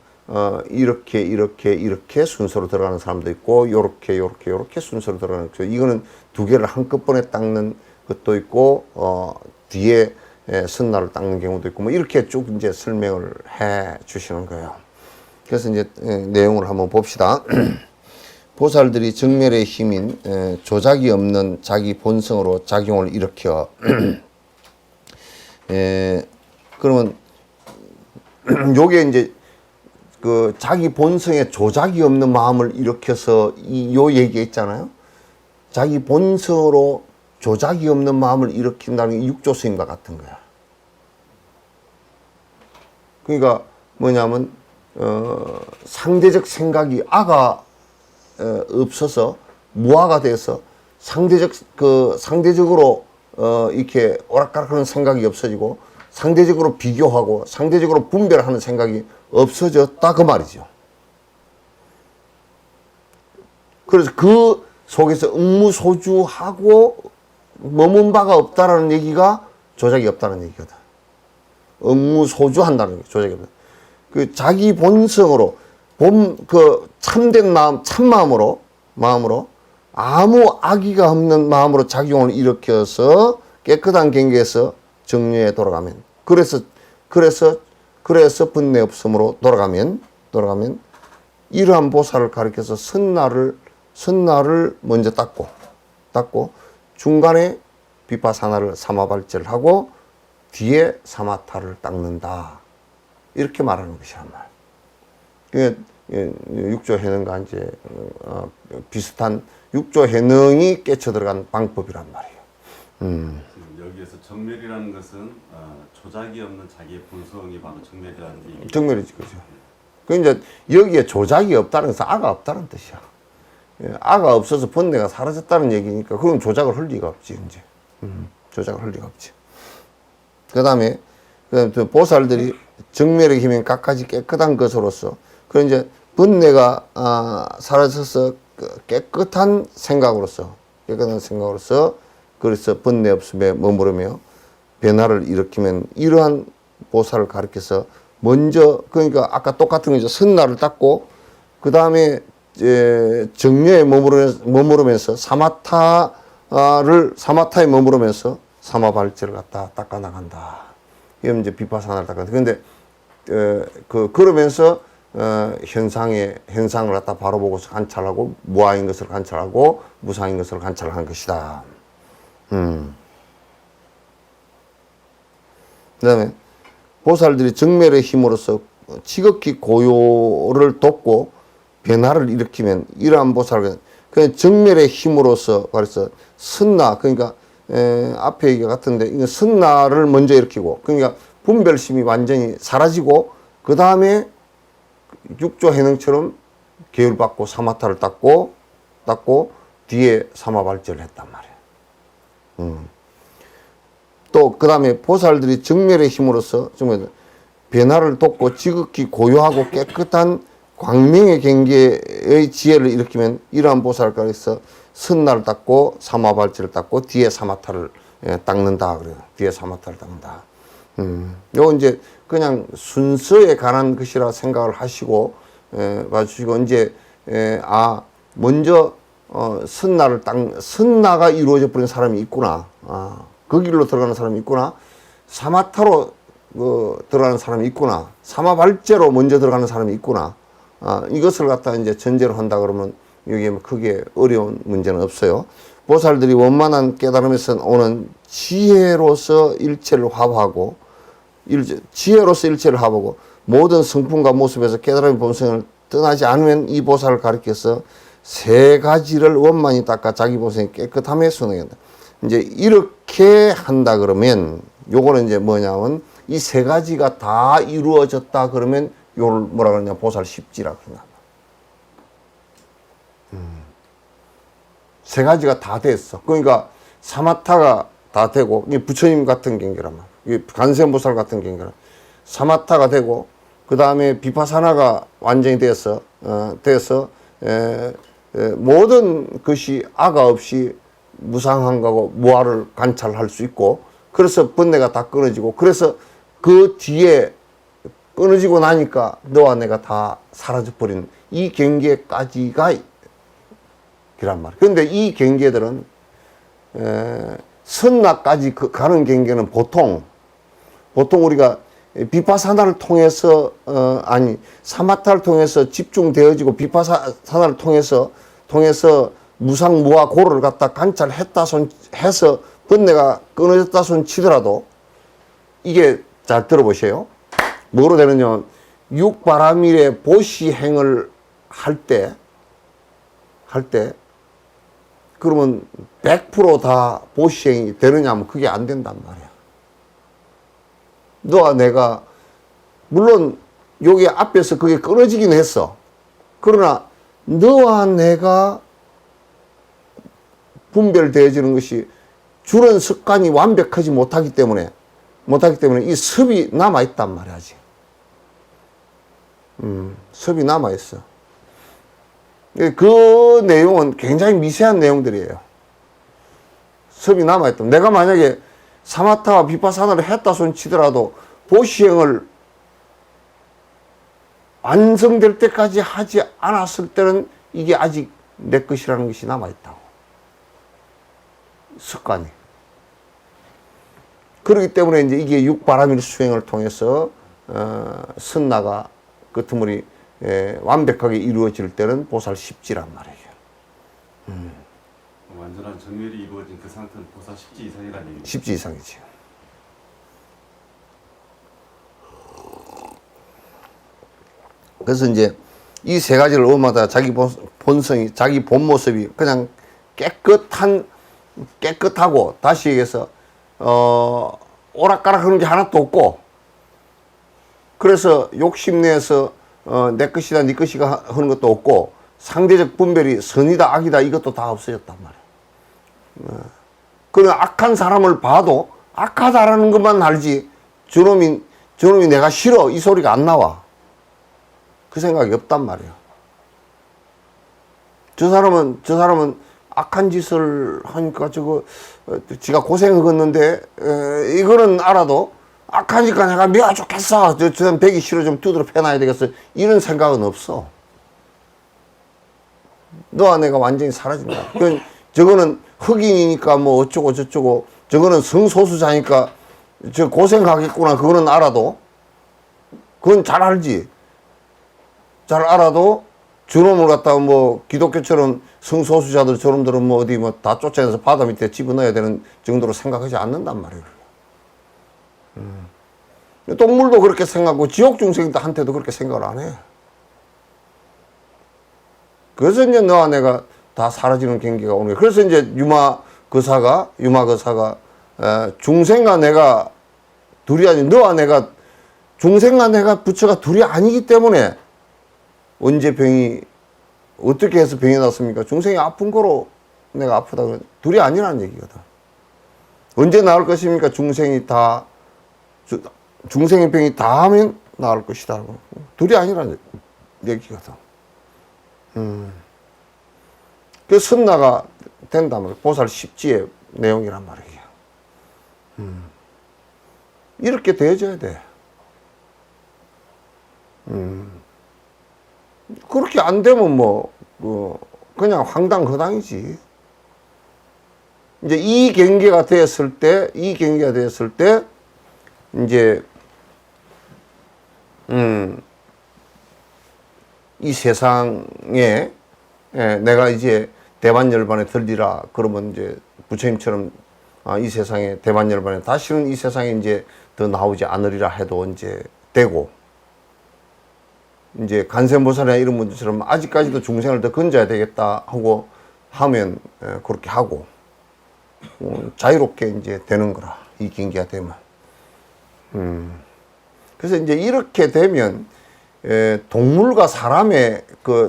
이렇게 순서로 들어가는 사람도 있고 요렇게 순서로 들어가는 이거는 두 개를 한꺼번에 닦는 것도 있고 뒤에 선나를 닦는 경우도 있고 뭐 이렇게 쭉 이제 설명을 해 주시는 거예요. 그래서 이제 내용을 한번 봅시다. 보살들이 정멸의 힘인 조작이 없는 자기 본성으로 작용을 일으켜 그러면 요게 이제 그 자기 본성에 조작이 없는 마음을 일으켜서 요 얘기 있잖아요. 자기 본성으로 조작이 없는 마음을 일으킨다는 게 육조스님과 같은 거야. 그러니까 뭐냐면 상대적 생각이 아가 없어서 무아가 돼서 상대적으로 이렇게 오락가락하는 생각이 없어지고 상대적으로 비교하고 상대적으로 분별하는 생각이 없어졌다 그 말이죠. 그래서 그 속에서 응무소주하고 머문 바가 없다라는 얘기가 조작이 없다는 얘기거든. 응무소주한다는 게 조작이 없다. 그 자기 본성으로 그 참된 마음, 참마음으로 아무 악의가 없는 마음으로 작용을 일으켜서 깨끗한 경계에서 정리에 돌아가면 그래서 번뇌 없음으로 돌아가면 이러한 보살을 가리켜서 선나를 먼저 닦고 중간에 비파사나를 사마발제를 하고 뒤에 사마타를 닦는다 이렇게 말하는 것이란 말이에요. 육조 해능과 이제 비슷한 육조 해능이 깨쳐 들어간 방법이란 말이에요. 여기에서 정멸이라는 것은 조작이 없는 자기의 본성이 바로 정멸이라는 얘기죠. 정멸이지, 그죠. 그 이제 여기에 조작이 없다는 것은 아가 없다는 뜻이야. 아가 없어서 번뇌가 사라졌다는 얘기니까 그럼 조작을 할 리가 없지 이제. 조작을 할 리가 없지. 그다음에 보살들이 정멸의 힘인 각가지 깨끗한 것으로서 그 이제 번뇌가 사라져서 깨끗한 생각으로서 그래서 번뇌 없음에 머무르며 변화를 일으키면 이러한 보살을 가리켜서 먼저 그러니까 아까 똑같은 거죠. 선나를 닦고 그 다음에 정묘에 머무르면서 사마타에 머무르면서 사마발제를 갖다 닦아 나간다. 이건 이제 비파사나를 닦아. 근데 그러면서 현상을 갖다 바로 보고서 관찰하고 무아인 것을 관찰하고 무상인 것을 관찰한 것이다. 그 다음에 보살들이 정멸의 힘으로써 지극히 고요를 돕고 변화를 일으키면 이러한 보살은 그냥 정멸의 힘으로써 그래서 선나 그러니까 앞에 얘기 같은데 이거 선나를 먼저 일으키고 그러니까 분별심이 완전히 사라지고 그 다음에 육조 해능처럼 계율받고 사마타를 닦고 뒤에 사마발제를 했단 말이에요. 또 그 다음에 보살들이 정멸의 힘으로써 정말 변화를 돕고 지극히 고요하고 깨끗한 광명의 경계의 지혜를 일으키면 이러한 보살가에서 선나를 닦고 사마발제를 닦고 뒤에 사마타를 닦는다 그래요. 뒤에 사마타를 닦는다. 요 이제 그냥 순서에 관한 것이라 생각을 하시고 봐주시고 이제 먼저 선나가 이루어져 버린 사람이 있구나. 그 길로 들어가는 사람이 있구나. 사마타로 들어가는 사람이 있구나. 사마발제로 먼저 들어가는 사람이 있구나. 이것을 갖다 이제 전제로 한다 그러면 여기에 뭐 크게 어려운 문제는 없어요. 보살들이 원만한 깨달음에서 오는 지혜로서 일체를 화합하고 지혜로서 일체를 화합하고 모든 성품과 모습에서 깨달음의 본성을 떠나지 않으면 이 보살을 가리켜서 세 가지를 원만히 닦아 자기 본성이 깨끗함에 순응한다. 이제 이렇게 한다 그러면 요거는 이제 뭐냐면 이 세 가지가 다 이루어졌다 그러면 요걸 뭐라 그러냐 보살 십지라 그러나. 세 가지가 다 됐어. 그러니까 사마타가 다 되고 이 부처님 같은 경계란 말이야. 간세음보살 같은 경계란. 사마타가 되고 그 다음에 비파사나가 완전히 돼서 모든 것이 아가 없이 무상한 거고 무아를 관찰할 수 있고 그래서 번뇌가 다 끊어지고 그래서 그 뒤에 끊어지고 나니까 너와 내가 다 사라져버린 이 경계까지가 이란 말이야. 그런데 이 경계들은 선나까지 가는 경계는 보통 우리가 비파사나를 통해서 사마타를 통해서 집중되어지고 비파사나를 통해서 무상무아 고를 갖다 관찰했다 해서 번뇌가 끊어졌다 손 치더라도 이게 잘 들어보세요. 뭐로 되느냐 육바라밀의 보시행을 할 때 그러면 100% 보시행이 되느냐 하면 그게 안 된단 말이야. 너와 내가 물론 여기 앞에서 그게 끊어지긴 했어. 그러나 너와 내가 분별되어지는 것이 주는 습관이 완벽하지 못하기 때문에 이 습이 남아있단 말이야 아직. 습이 남아있어. 그 내용은 굉장히 미세한 내용들이에요. 습이 남아있다. 내가 만약에 사마타와 비파사나를 했다 손 치더라도 보시행을 완성될 때까지 하지 않았을 때는 이게 아직 내 것이라는 것이 남아있다고. 습관이. 그렇기 때문에 이제 이게 육바라밀 수행을 통해서 선나가 끄트머리 완벽하게 이루어질 때는 보살 십지란 말이에요. 완전한 정멸이 이루어진 그 상태는 보살 십지 이상이라는 얘기죠. 십지 이상이지. 그래서 이제 이 세 가지를 엄마다 자기 본성이 자기 본 모습이 그냥 깨끗하고 다시 얘기해서 오락가락 하는 게 하나도 없고 그래서 욕심내서 내 것이다 네 것이다 하는 것도 없고 상대적 분별이 선이다 악이다 이것도 다 없어졌단 말이야. 그냥 악한 사람을 봐도 악하다라는 것만 알지 저놈이 내가 싫어 이 소리가 안 나와. 그 생각이 없단 말이야. 저 사람은 악한 짓을 하니까 지가 고생했는데 이거는 알아도 악하니까 내가 미워 죽겠어. 저 배기 싫어 좀 두드러 패놔야 되겠어. 이런 생각은 없어. 너와 내가 완전히 사라진다. 저거는 흑인이니까 뭐 어쩌고 저쩌고 저거는 성소수자니까 저 고생하겠구나. 그거는 알아도 그건 잘 알지. 잘 알아도 저놈을 갖다가 뭐 기독교처럼 성소수자들 저놈들은 뭐 어디 뭐 다 쫓아내서 바다 밑에 집어넣어야 되는 정도로 생각하지 않는단 말이에요. 동물도 그렇게 생각하고 지옥 중생한테도 그렇게 생각을 안 해. 그래서 이제 너와 내가 다 사라지는 경계가 오는 거예요. 그래서 이제 유마거사가 중생과 내가 둘이 아니 너와 내가 중생과 내가 부처가 둘이 아니기 때문에 언제 병이 어떻게 해서 병이 났습니까? 중생이 아픈 거로 내가 아프다 그래. 둘이 아니라는 얘기거든. 언제 나을 것입니까? 중생의 병이 다 하면 나을 것이다. 둘이 아니라는 얘기거든. 그 선나가 된다면 보살 십지의 내용이란 말이에요. 이렇게 대해줘야 돼. 그렇게 안 되면 뭐, 그냥 황당허당이지. 이제 이 경계가 되었을 때, 이제, 이 세상에, 내가 이제 대반열반에 들리라. 그러면 이제 부처님처럼 이 세상에 대반열반에 다시는 이 세상에 이제 더 나오지 않으리라 해도 이제 되고, 이제 간센보살이나 이런 분들처럼 아직까지도 중생을 더 건져야 되겠다 하고 하면 그렇게 하고 자유롭게 이제 되는 거라, 이 경계가 되면. 그래서 이제 이렇게 되면 동물과 사람의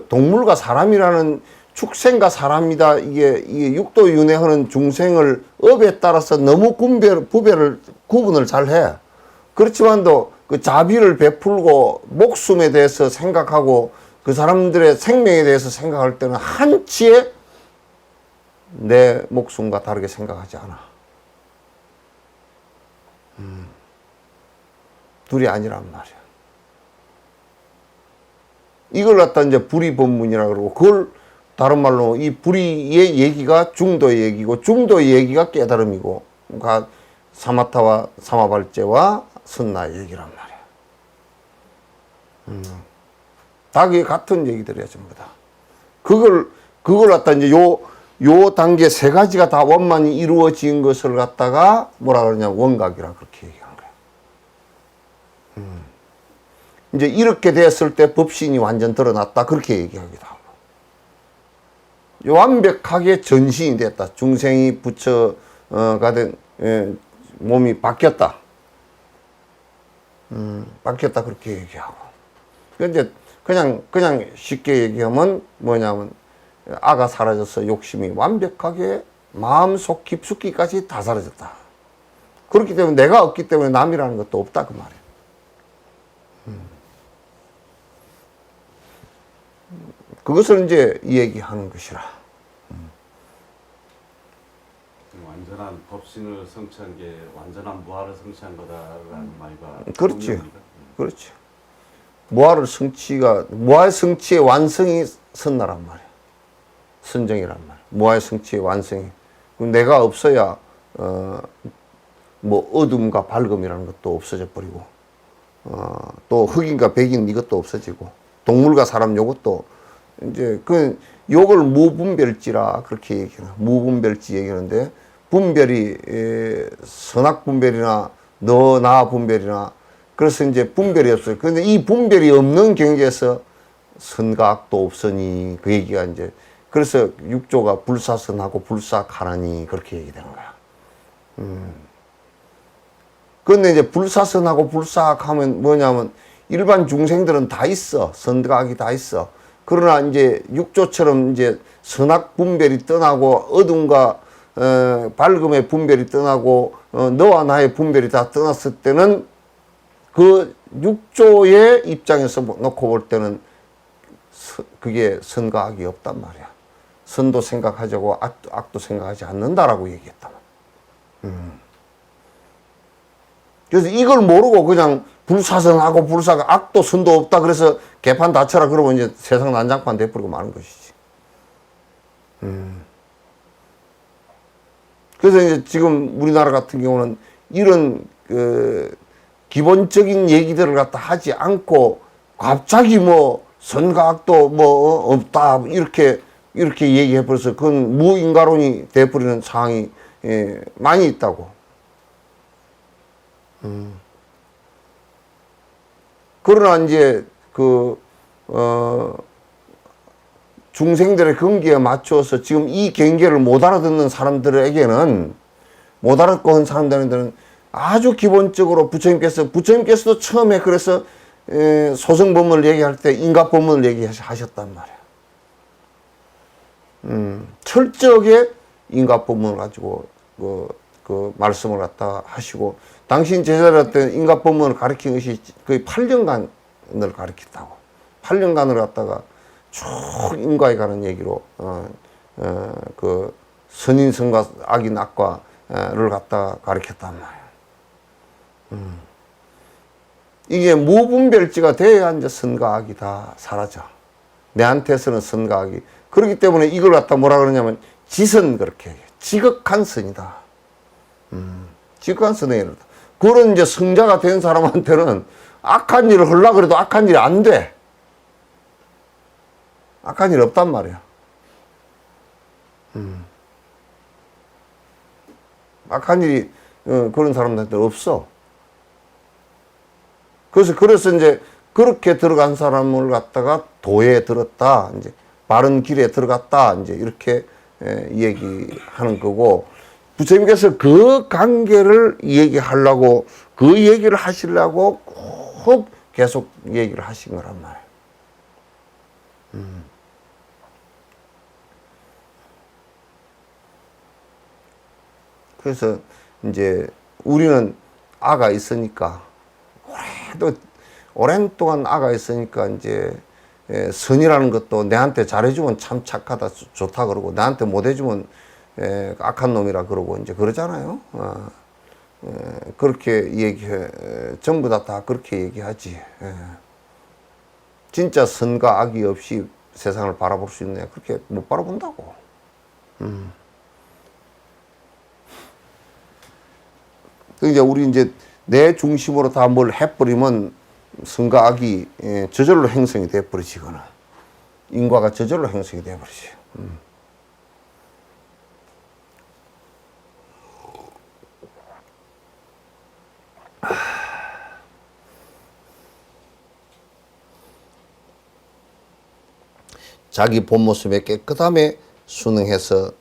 동물과 사람이라는 축생과 사람이다, 이게 육도윤회하는 중생을 업에 따라서 너무 구분을 잘 해. 그렇지만도 그 자비를 베풀고 목숨에 대해서 생각하고 그 사람들의 생명에 대해서 생각할 때는 한치의 내 목숨과 다르게 생각하지 않아. 둘이 아니란 말이야. 이걸 갖다 이제 불의법문이라 그러고, 그걸 다른 말로 이 불의의 얘기가 중도의 얘기고, 중도의 얘기가 깨달음이고, 그러니까 사마타와 사마발제와 선나의 얘기란 말이야. 다 그게 같은 얘기들이야, 전부 다. 그걸 갖다 이제 요 단계 세 가지가 다 원만히 이루어진 것을 갖다가 뭐라 그러냐, 원각이라 그렇게 얘기한 거야. 이제 이렇게 됐을 때 법신이 완전 드러났다, 그렇게 얘기하기도 하고. 완벽하게 전신이 됐다. 중생이 부처가 된 몸이 바뀌었다. 바뀌었다, 그렇게 얘기하고. 이제 그냥 쉽게 얘기하면 뭐냐면, 아가 사라져서 욕심이 완벽하게 마음속 깊숙이까지 다 사라졌다. 그렇기 때문에 내가 없기 때문에 남이라는 것도 없다, 그 말이야. 그것을 이제 얘기하는 것이라. 완전한 법신을 성취한 게 완전한 무아를 성취한 거다라는 말과 그렇지. 동의합니다. 그렇지. 무아의 성취의 완성이 선나란 말이야. 선정이란 말이야. 무아의 성취의 완성이. 내가 없어야 뭐 어둠과 밝음이라는 것도 없어져 버리고, 또 흑인과 백인 이것도 없어지고, 동물과 사람 요것도 이제 요걸 무분별지라 그렇게 얘기해요. 무분별지 얘기하는데, 분별이 선악 분별이나 너 나 분별이나, 그래서 이제 분별이 없어요. 그런데 이 분별이 없는 경계에서 선과 악도 없으니, 그 얘기가 이제, 그래서 육조가 불사선하고 불사하나니 그렇게 얘기되는 거야. 그런데 이제 불사선하고 불사하면 뭐냐면, 일반 중생들은 다 있어. 선과 악이 다 있어. 그러나 이제 육조처럼 이제 선악 분별이 떠나고, 어둠과 밝음의 분별이 떠나고, 너와 나의 분별이 다 떠났을 때는, 그 육조의 입장에서 놓고 볼 때는 그게 선과 악이 없단 말이야. 선도 생각하자고 악도 생각하지 않는다라고 얘기했다. 그래서 이걸 모르고 그냥 불사선하고 불사가 악도 선도 없다, 그래서 개판 다쳐라 그러면 이제 세상 난장판 돼버리고 마는 것이지. 그래서 이제 지금 우리나라 같은 경우는 이런 기본적인 얘기들을 갖다 하지 않고 갑자기 뭐 선과 악도 뭐 없다 이렇게 얘기해 버려서 그건 무인가론이 돼버리는 상황이 많이 있다고. 그러나 이제 중생들의 경계에 맞춰서 지금 이 경계를 못 알아듣는 사람들에게는, 못 알아듣고 한 사람들한테는 아주 기본적으로 부처님께서도 처음에 그래서 소승법문을 얘기할 때 인가법문을 얘기하셨단 말이야. 철저하게 인가법문을 가지고 그 말씀을 갖다 하시고, 당신 제자들 때 인가법문을 가르친 것이 거의 8년간을 가르쳤다고. 8년간을 갖다가 쭉 인과에 가는 얘기로 그 선인선과 악인 악과를 갖다 가르쳤단 말이야. 이게 무분별지가 돼야 이제 선과 악이 다 사라져. 내한테서는 선과 악이. 그렇기 때문에 이걸 갖다 뭐라 그러냐면 지선 그렇게 해요. 지극한 선이다. 지극한 선에 이르다. 그런 이제 성자가 된 사람한테는 악한 일을 하려고 그래도 악한 일이 안 돼. 악한 일 없단 말이야. 악한 일이 그런 사람들한테 없어. 그래서 이제 그렇게 들어간 사람을 갖다가 도에 들었다. 이제 바른 길에 들어갔다. 이제 이렇게 얘기하는 거고, 부처님께서 그 관계를 얘기하려고, 그 얘기를 하시려고 꼭 계속 얘기를 하신 거란 말이에요. 그래서 이제 우리는 아가 있으니까, 오랜 동안 아가 있으니까 이제 선이라는 것도 내한테 잘해주면 참 착하다, 좋다 그러고, 나한테 못해주면 악한 놈이라 그러고 이제 그러잖아요. 그렇게 얘기해. 전부 다 그렇게 얘기하지. 진짜 선과 악이 없이 세상을 바라볼 수 있네. 그렇게 못 바라본다고. 이제 우리 이제 내 중심으로 다 뭘 해버리면 선과 악이 저절로 형성이 돼버리지거나 인과가 저절로 형성이 돼버리지. 자기 본 모습에 깨끗함에 순응해서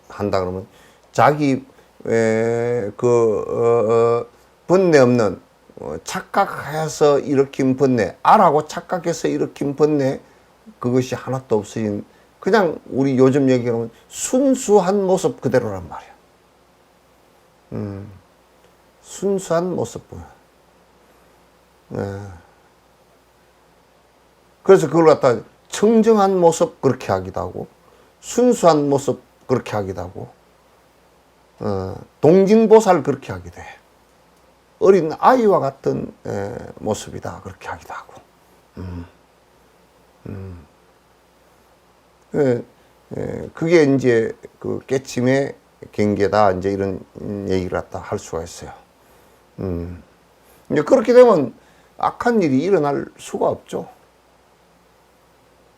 한다 그러면 자기 번뇌 없는 착각해서 일으킨 번뇌, 알하고 착각해서 일으킨 번뇌, 그것이 하나도 없어진 그냥 우리 요즘 얘기하면 순수한 모습 그대로란 말이야. 순수한 모습 보여. 그래서 그걸 갖다 청정한 모습 그렇게 하기도 하고, 순수한 모습 그렇게 하기도 하고, 동진보살 그렇게 하기도 해. 어린 아이와 같은 모습이다 그렇게 하기도 하고. 그게 이제 그 깨침의 경계다, 이제 이런 얘기를 갖다 할 수가 있어요. 이제 그렇게 되면 악한 일이 일어날 수가 없죠.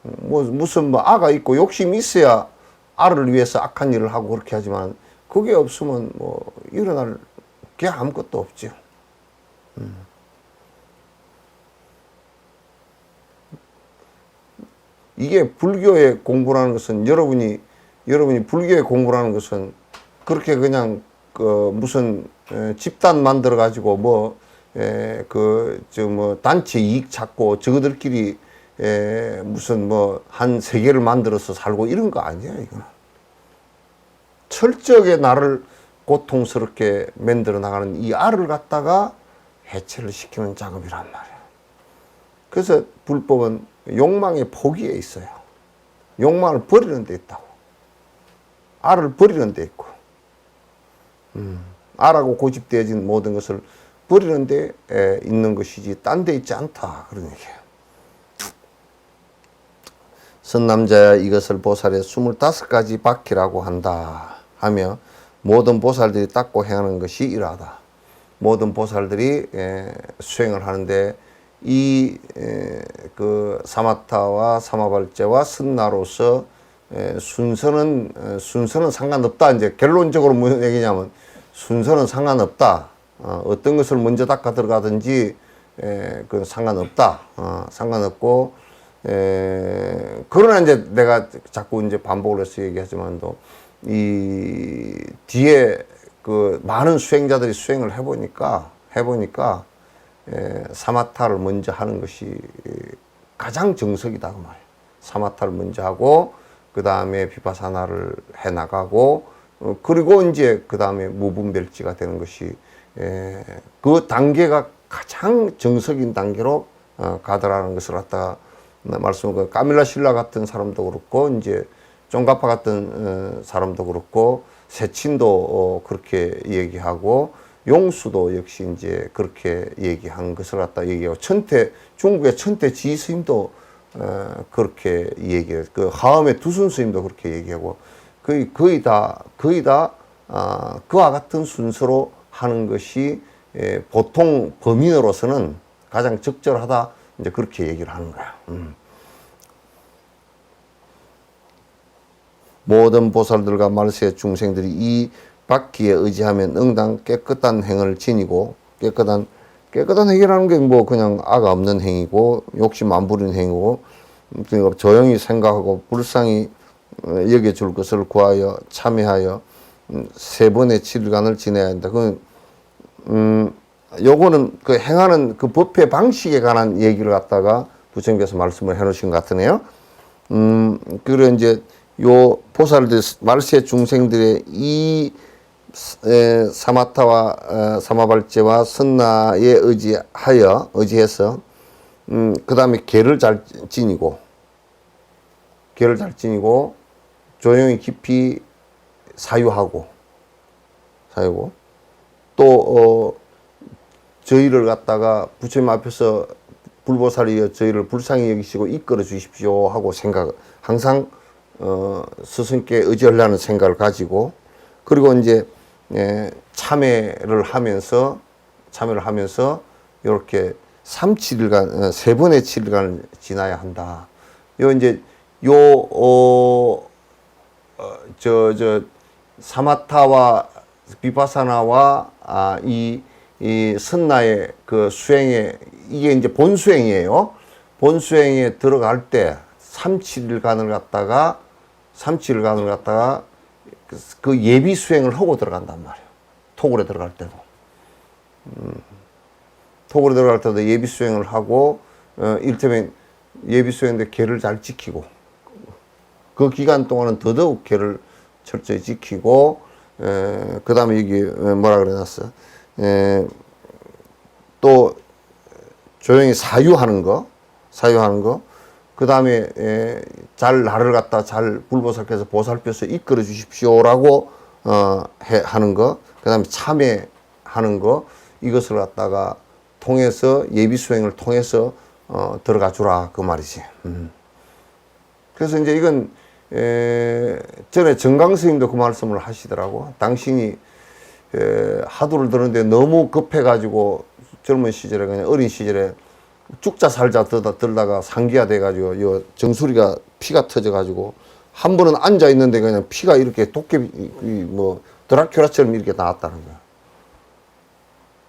무슨 아가 있고 욕심이 있어야 알을 위해서 악한 일을 하고 그렇게 하지만, 그게 없으면 일어날 게 아무것도 없죠. 이게 불교의 공부라는 것은, 여러분이 불교의 공부라는 것은 그렇게 그냥 무슨 집단 만들어 가지고 단체 이익 찾고 저거들끼리 무슨 한 세계를 만들어서 살고 이런 거 아니에요. 이거는 철저하게 나를 고통스럽게 만들어 나가는 이 알을 갖다가 해체를 시키는 작업이란 말이에요. 그래서 불법은 욕망의 포기에 있어요. 욕망을 버리는 데 있다고. 알을 버리는 데 있고, 알하고 고집되어진 모든 것을 버리는 데 있는 것이지 딴 데 있지 않다, 그런 얘기예요. 선남자야, 이것을 보살의 25가지 바퀴라고 한다 하며, 모든 보살들이 닦고 행하는 것이 이러하다. 모든 보살들이 수행을 하는데 그 사마타와 사마발제와 선나로서 순서는 상관없다. 이제 결론적으로 무슨 얘기냐면, 순서는 상관없다. 어떤 것을 먼저 닦아 들어가든지 그 상관없다. 상관없고, 그러나 이제 내가 자꾸 이제 반복을 해서 얘기하지만도, 이 뒤에 그 많은 수행자들이 수행을 해보니까 사마타를 먼저 하는 것이 가장 정석이다 그 말이에요. 사마타를 먼저 하고 그 다음에 비파사나를 해 나가고, 그리고 이제 그 다음에 무분별지가 되는 것이 그 단계가 가장 정석인 단계로 가더라는 것을 갖다가 말씀을, 까밀라 신라 같은 사람도 그렇고, 이제 쫑가파 같은 사람도 그렇고, 세친도 그렇게 얘기하고, 용수도 역시 이제 그렇게 얘기한 것을 갖다 얘기하고 중국의 천태 지스님도 그렇게 얘기해요. 그 하엄의 두순 스님도 그렇게 얘기하고 거의 다 그와 같은 순서로 하는 것이 보통 범인으로서는 가장 적절하다. 이제 그렇게 얘기를 하는 거야. 모든 보살들과 말세 중생들이 이 바퀴에 의지하면 응당 깨끗한 행을 지니고 깨끗한 행이라는 게 뭐 그냥 악 없는 행이고 욕심 안 부리는 행이고 그러니까 조용히 생각하고 불쌍히 여겨줄 것을 구하여 참여하여 3번의 7일간을 지내야 한다. 요거는 그 행하는 그 법회 방식에 관한 얘기를 갖다가 부처님께서 말씀을 해 놓으신 것 같으네요. 그리고 이제 요 보살들, 말세 중생들의 이 사마타와 사마발제와 선나에 의지해서 그 다음에 계를 잘 지니고 조용히 깊이 사유하고 또 저희를 갖다가 부처님 앞에서 불보살이여 저희를 불쌍히 여기시고 이끌어 주십시오 하고 항상 스승께 의지하려는 생각을 가지고, 그리고 이제 참회를 하면서 이렇게 3-7일간 3번의 7일간을 지나야 한다. 사마타와 비파사나와 이 선나의 그 수행에, 이게 이제 본수행이에요. 본수행에 들어갈 때 3-7일간을 갖다가 그 예비 수행을 하고 들어간단 말이에요. 토굴에 들어갈 때도. 토굴에 들어갈 때도 예비 수행을 하고, 이를테면 예비 수행인데 계를 잘 지키고, 그 기간 동안은 더더욱 계를 철저히 지키고, 그 다음에 여기 뭐라 그래놨어? 또 조용히 사유하는 거, 그 다음에 잘 나를 갖다 잘 불보살께서 보살펴서 이끌어 주십시오라고 하는 거, 그 다음에 참회하는 거, 이것을 갖다가 통해서 예비 수행을 통해서 들어가 주라 그 말이지. 그래서 이제 이건 전에 정강 스님도 그 말씀을 하시더라고. 당신이 하두를 드는데 너무 급해가지고 젊은 시절에, 그냥 어린 시절에 죽자 살자 들다가 상기가 돼가지고 요 정수리가 피가 터져가지고 한 번은 앉아 있는데 그냥 피가 이렇게 도깨비 뭐 드라큘라처럼 이렇게 나왔다는 거야.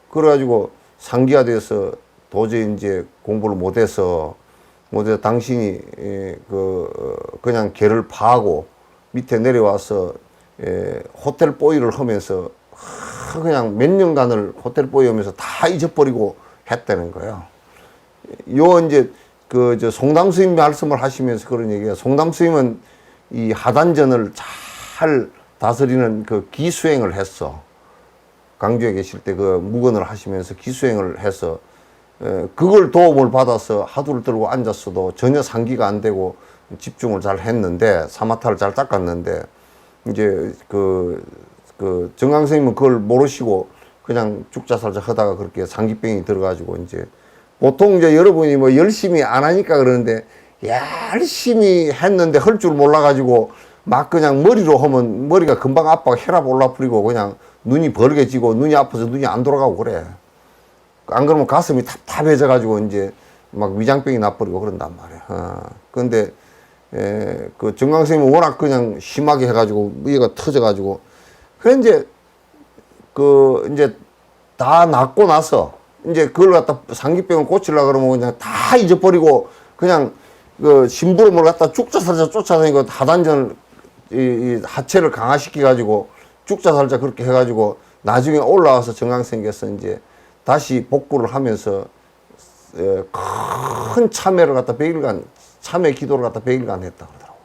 그래가지고 상기가 돼서 도저히 이제 공부를 못해서 당신이 그냥 개를 파고 밑에 내려와서 호텔 보이를 하면서 그냥 몇 년간을 호텔 보이 하면서 다 잊어버리고 했다는 거예요. 이제 송담 스님 말씀을 하시면서 그런 얘기예요. 송담 스님은 이 하단전을 잘 다스리는 그 기수행을 했어. 강주에 계실 때 그 무건을 하시면서 기수행을 해서 그걸 도움을 받아서 하두를 들고 앉았어도 전혀 상기가 안 되고 집중을 잘 했는데, 사마타를 잘 닦았는데, 이제 그 정강 스님은 그걸 모르시고 그냥 죽자살자 하다가 그렇게 상기병이 들어가지고, 이제 보통 이제 여러분이 뭐 열심히 안 하니까 그러는데, 열심히 했는데 할 줄 몰라가지고 막 그냥 머리로 하면 머리가 금방 아파가 혈압 올라버리고 그냥 눈이 벌게지고 눈이 아파서 눈이 안 돌아가고 그래. 안 그러면 가슴이 답답해져가지고 이제 막 위장병이 나버리고 그런단 말이야. 그런데 그 정강 스님은 워낙 그냥 심하게 해가지고 위가 터져가지고, 그래 이제 다 낫고 나서 이제 그걸 갖다 상기병을 고치려고 그러면 그냥 다 잊어버리고 그냥 그 심부름을 갖다 죽자살자 쫓아다니고 하단전을 이 하체를 강화시켜가지고 죽자살자 그렇게 해가지고 나중에 올라와서 정강 스님께서 이제 다시 복구를 하면서 큰 참회를 갖다 100일간 참회 기도를 갖다 100일간 했다 그러더라고.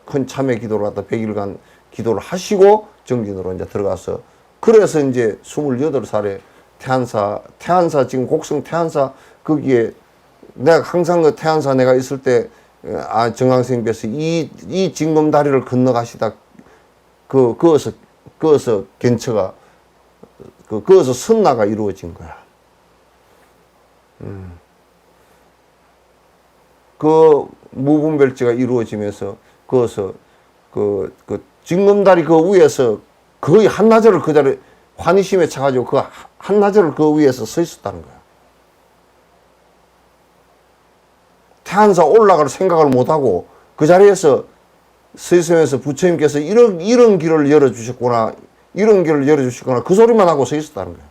큰 참회 기도를 갖다 100일간 기도를 하시고 정진으로 이제 들어가서, 그래서 이제 28살에 태안사 지금 곡성 태안사 거기에 내가 항상 그 태안사 내가 있을 때 정강 스님께서 이 징검다리를 건너가시다 그어서 근처가 거기서 선나가 이루어진 거야. 그 무분별지가 이루어지면서 거기서 그 징검다리 그 위에서 거의 한나절을 그 자리에 환희심에 차가지고 그 한나절을 그 위에서 서 있었다는 거야. 태안사 올라갈 생각을 못하고 그 자리에서 서 있으면서 부처님께서 이런 길을 열어주셨구나, 이런 길을 열어주시거나 그 소리만 하고 서 있었다는 거야.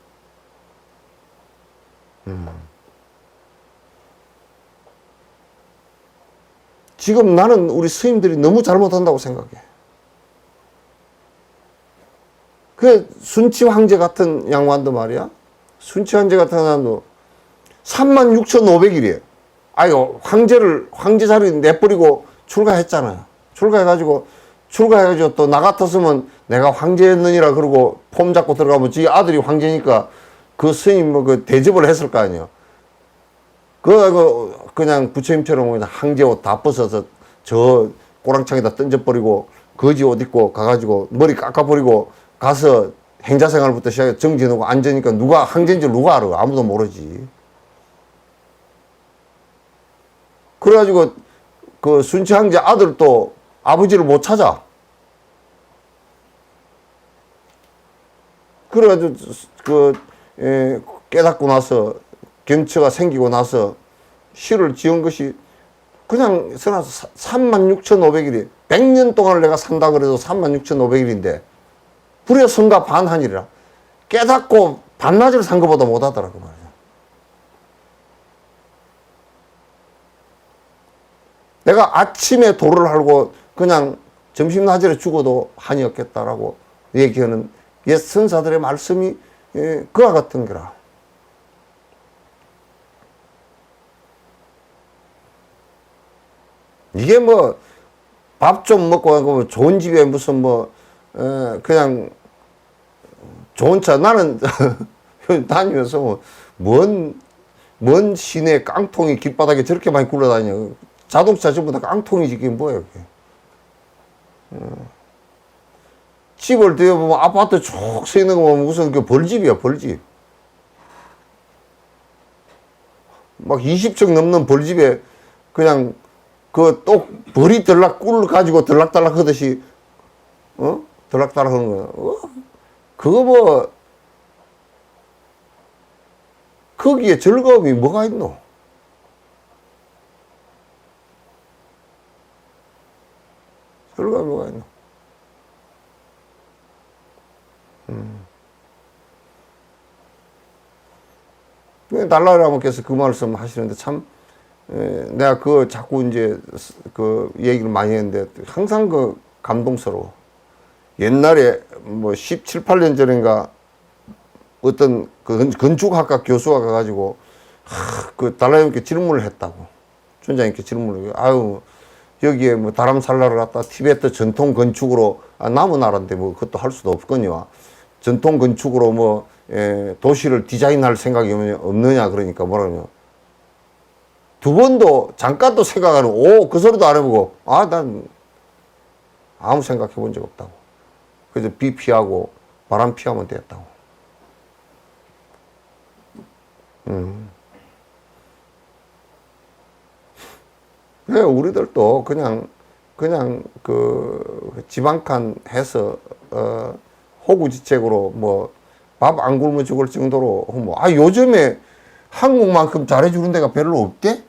지금 나는 우리 스님들이 너무 잘못한다고 생각해. 그 순치 황제 같은 양반도 말이야. 순치 황제 같은 사람도 36,500일이에요. 아유, 황제 자리 내버리고 출가했잖아요. 출가해가지고 또 나 같았으면 내가 황제였느니라 그러고 폼 잡고 들어가면 지 아들이 황제니까 그 스님 뭐 그 대접을 했을 거 아니에요. 그냥 부처님처럼 그냥 황제 옷 다 벗어서 저 꼬랑창에다 던져버리고 거지 옷 입고 가가지고 머리 깎아버리고 가서 행자생활부터 시작해 정지해놓고 앉으니까 누가 황제인지 누가 알아? 아무도 모르지. 그래가지고 그 순치 황제 아들도 아버지를 못 찾아. 그래가지고 깨닫고 나서 견처가 생기고 나서 시를 지은 것이 그냥 써놔서 36,500일이 100년 동안을 내가 산다 그래도 36,500일인데 불의 성가 반한이라 깨닫고 반나절 산 것보다 못하더라고 말이야. 내가 아침에 도를 하고 그냥 점심 낮에 죽어도 한이 없겠다라고 얘기하는 옛 선사들의 말씀이 그와 같은 거라. 이게 뭐 밥 좀 먹고 가고 좋은 집에 무슨 뭐 그냥 좋은 차 나는 다니면서 뭔 시내 깡통이 길바닥에 저렇게 많이 굴러다녀. 자동차 전부 다 깡통이지 그게 뭐야 그게. 집을 들여보면 아파트 쭉 서 있는 거 보면 무슨 그 벌집이야 벌집. 막 20층 넘는 벌집에 그냥 그 또 벌이 꿀 가지고 들락달락 하듯이 들락달락 하는 거야. 그거 뭐 거기에 즐거움이 뭐가 있노? 즐거움이 뭐가 있노? 달라라모께서 그 말씀 하시는데 참 내가 그 자꾸 이제 그 얘기를 많이 했는데 항상 그 감동스러워. 옛날에 뭐 17, 18년 전인가 어떤 그 건축학과 교수가 가가지고 그 달라님께 질문을 했다고. 춘장님께 질문을 아유 여기에 뭐 다람살라를 갖다 티베트 전통 건축으로 남은 나라인데 뭐 그것도 할 수도 없거니와 전통 건축으로 뭐 도시를 디자인할 생각이 없느냐 그러니까 뭐라 그러냐. 두 번도 잠깐도 생각하는 그 소리도 안 해보고 난 아무 생각해 본 적 없다고. 그래서 비 피하고 바람 피하면 됐다고. 그래 우리들도 그냥 그 집 한 칸 해서 호구지책으로 뭐 밥 안 굶어 죽을 정도로 뭐 요즘에 한국만큼 잘해주는 데가 별로 없대?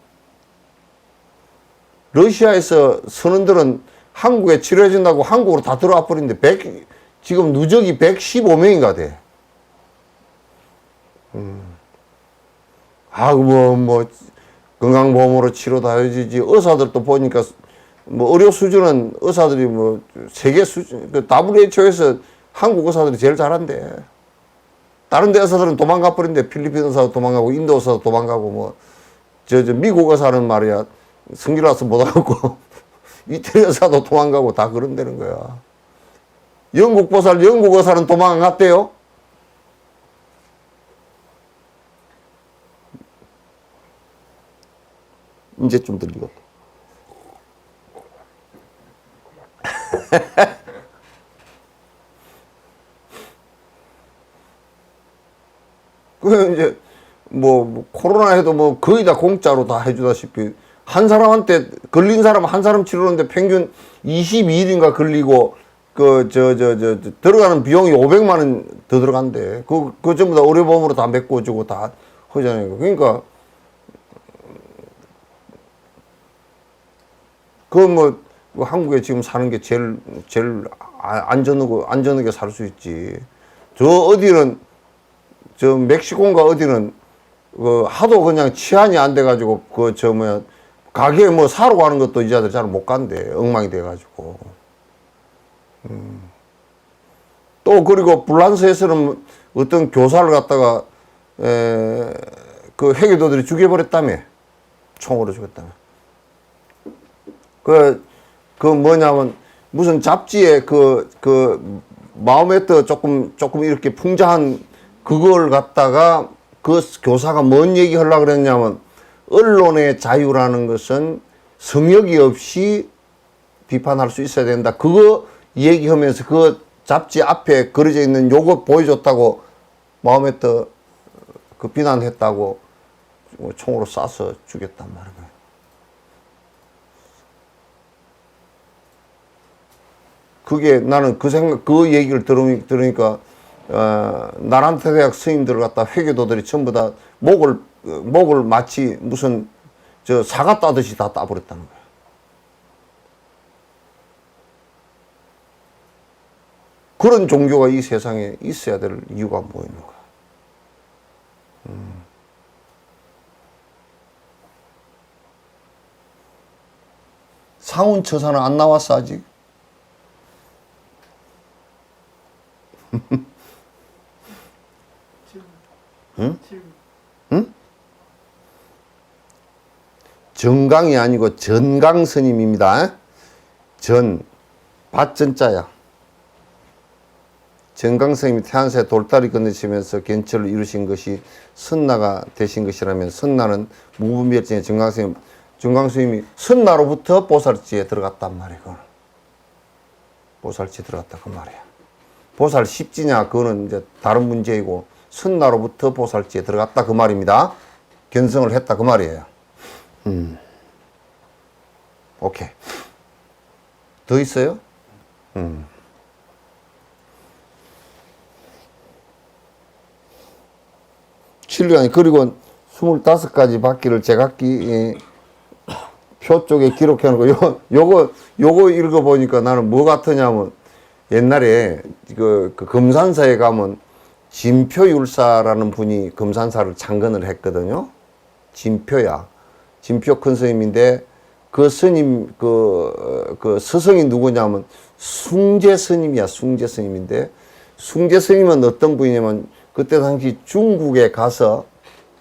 러시아에서 선원들은 한국에 치료해준다고 한국으로 다 들어와 버리는데 지금 누적이 115명인가 돼. 뭐 건강보험으로 치료 다 해주지. 의사들도 보니까 뭐 의료 수준은 의사들이 뭐 세계 수준, 그 WHO에서 한국 의사들이 제일 잘한대. 다른 데 의사들은 도망가 버린대. 필리핀 의사도 도망가고 인도 의사도 도망가고 뭐 미국 의사는 말이야 성질 나서 못 하고 이태리 의사도 도망가고 다 그런다는 거야. 영국 의사는 도망 안 갔대요. 이제 좀 들리겠다. 그 이제 뭐 코로나 해도 뭐 거의 다 공짜로 다 해주다시피 한 사람한테 걸린 사람 한 사람 치료하는데 평균 22일인가 걸리고 그 들어가는 비용이 500만 원 더 들어간대. 그 전부 다 의료보험으로 다 메꿔주고 다 하잖아요. 그러니까 그 뭐 한국에 지금 사는 게 제일 안전하게 살 수 있지. 저 어디는 저 멕시코인가 어디는 하도 그냥 치안이 안 돼가지고 가게에 뭐 사러 가는 것도 이자들 잘 못 간대. 엉망이 돼가지고. 또 그리고 불란서에서는 어떤 교사를 갖다가 그 회계도들이 죽여버렸다며. 총으로 죽였다며. 그 뭐냐면 무슨 잡지에 마음에 조금 이렇게 풍자한 그걸 갖다가 그 교사가 뭔 얘기 하려고 그랬냐면 언론의 자유라는 것은 성역이 없이 비판할 수 있어야 된다. 그거 얘기하면서 그 잡지 앞에 그려져 있는 요거 보여줬다고 마음에 그 비난했다고 총으로 쏴서 죽였단 말이에요. 그게 나는 그 얘기를 들으니까 나란타 대학 스님들 갖다 회계도들이 전부 다 목을 마치 무슨 사과 따듯이 다 따버렸다는 거야. 그런 종교가 이 세상에 있어야 될 이유가 뭐 있는 거야. 상운처사는 안 나왔어 아직. 응? 응? 정강이 아니고 전강 스님입니다. 밭전자야. 정강 스님이 태안사에 돌다리 건너시면서 견철을 이루신 것이 선나가 되신 것이라면 선나는 무분별증의 정강 스님이 선나로부터 보살지에 들어갔단 말이야. 보살지에 들어갔다 그 말이야. 보살 십지냐 그거는 이제 다른 문제이고 선나로부터 보살지에 들어갔다 그 말입니다. 견성을 했다 그 말이에요. 오케이. 더 있어요? 칠류안이 그리고 25가지 바퀴를 제각기 표 쪽에 기록해 놓고 요거 읽어보니까 나는 뭐 같으냐면 옛날에 그 금산사에 가면 진표율사라는 분이 금산사를 창건을 했거든요. 진표야. 진표 큰 스님인데 그 스님 그 스승이 누구냐면 숭제 스님이야. 숭제 스님인데 숭제 스님은 어떤 분이냐면 그때 당시 중국에 가서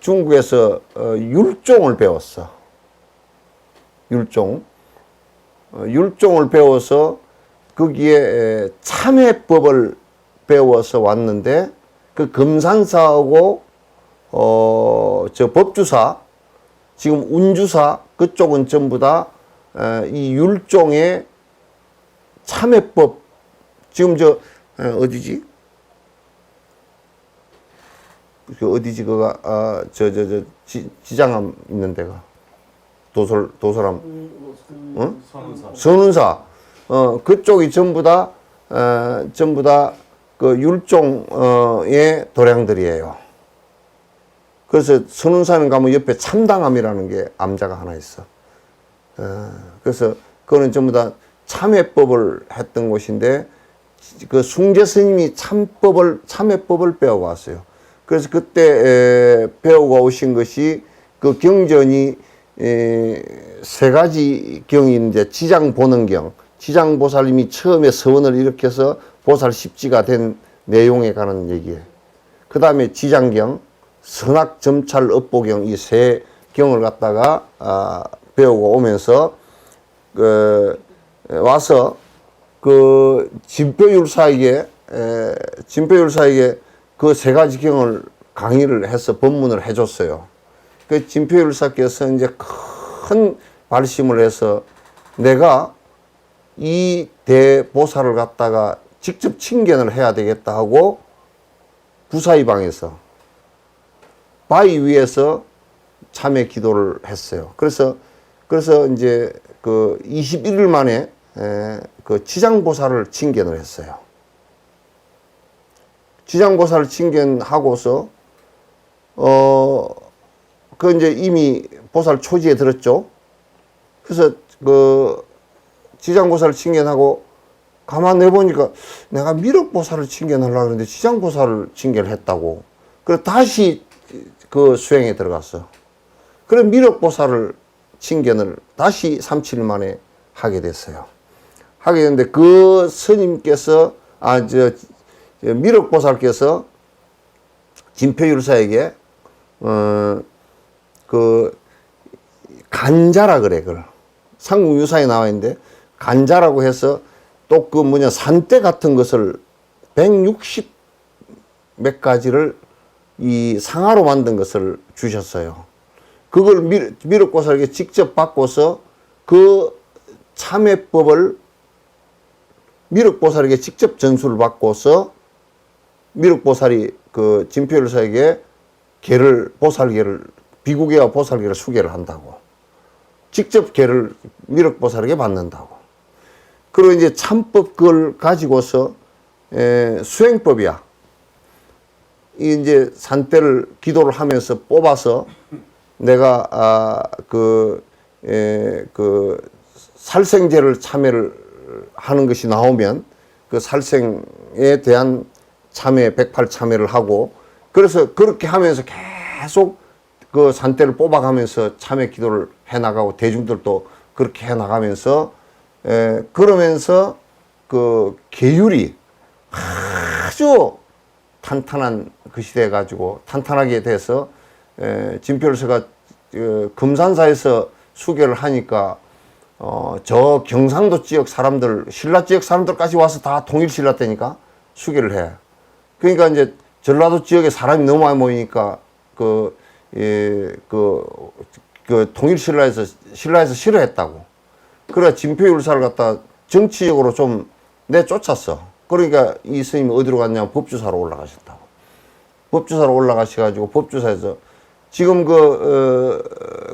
중국에서 율종을 배웠어. 율종을 배워서 거기에 참회법을 배워서 왔는데 그 금산사하고 법주사 지금 운주사 그쪽은 전부 다 이 율종의 참회법 지금 어디지? 어디지 그가 지장암 있는 데가 도솔암 응? 선운사 그쪽이 전부 다 그 율종의 도량들이에요. 그래서 선운사는 가면 옆에 참당암이라는 게 암자가 하나 있어. 그래서 그거는 전부 다 참회법을 했던 곳인데 그 숭제 스님이 참회법을 배우고 왔어요. 그래서 그때 배우고 오신 것이 그 경전이 세 가지 경인데 지장보능경, 지장보살님이 처음에 서원을 일으켜서 보살 십지가 된 내용에 관한 얘기예요. 그 다음에 지장경, 선악점찰 업보경 이 세 경을 갖다가 배우고 오면서 와서 그 진표율사에게 그 세 가지 경을 강의를 해서 법문을 해줬어요. 그 진표율사께서 이제 큰 발심을 해서 내가 이 대보살을 갖다가 직접 칭견을 해야 되겠다 하고 구사이방에서 바위 위에서 참회 기도를 했어요. 그래서 이제 그 21일 만에 그 지장보살을 칭견을 했어요. 지장보살을 칭견하고서 그 이제 이미 보살 초지에 들었죠. 그래서 그 지장보살을 칭견하고 가만 내보니까 내가 미륵보살을 칭견하려고 그러는데 지장보살을 칭견을 했다고. 그래서 다시 그 수행에 들어갔어. 그래 미륵보살을 칭견을 다시 3, 7일 만에 하게 됐어요. 하게 됐는데 그 스님께서 미륵보살께서 진표율사에게 그 간자라 그래. 그걸 상국유사에 나와 있는데 간자라고 해서 또 그 산대 같은 것을 160 몇 가지를 이 상아로 만든 것을 주셨어요. 그걸 미륵보살에게 직접 받고서 그 참회법을 미륵보살에게 직접 전수를 받고서 미륵보살이 그 진표율사에게 보살계를 비구계와 보살계를 수계를 한다고. 직접 계를 미륵보살에게 받는다고. 그리고 이제 참법 그걸 가지고서 수행법이야. 이제 산대를 기도를 하면서 뽑아서 내가 그 살생제를 참회를 하는 것이 나오면 그 살생에 대한 참회 108참회를 하고 그래서 그렇게 하면서 계속 그 산대를 뽑아가면서 참회 기도를 해나가고 대중들도 그렇게 해나가면서 그러면서 그 계율이 아주 탄탄한 것이 돼 가지고 탄탄하게 돼서 진표율사가 금산사에서 수계를 하니까 저 경상도 지역 사람들 신라 지역 사람들까지 와서 다 통일 신라 때니까 수계를 해. 그러니까 이제 전라도 지역에 사람이 너무 많이 모이니까 통일 신라에서 싫어했다고. 그래 진표율사를 갖다 정치적으로 좀 내쫓았어. 그러니까 이 스님이 어디로 갔냐면 법주사로 올라가셨다고. 법주사로 올라가셔가지고 법주사에서 지금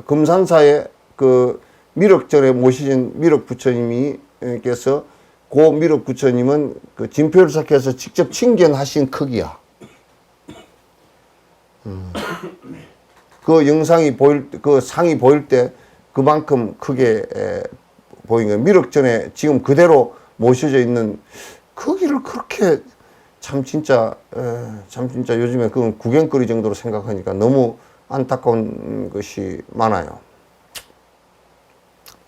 금산사에 그 미륵전에 모시신 미륵 부처님께서 그 미륵 부처님은 그 진표율사께서 직접 칭견하신 크기야. 그 영상이 그 상이 보일 때 그만큼 크게 보인 거예요. 미륵전에 지금 그대로 모셔져 있는 크기를 그렇게 참 진짜 요즘에 그건 구경거리 정도로 생각하니까 너무 안타까운 것이 많아요.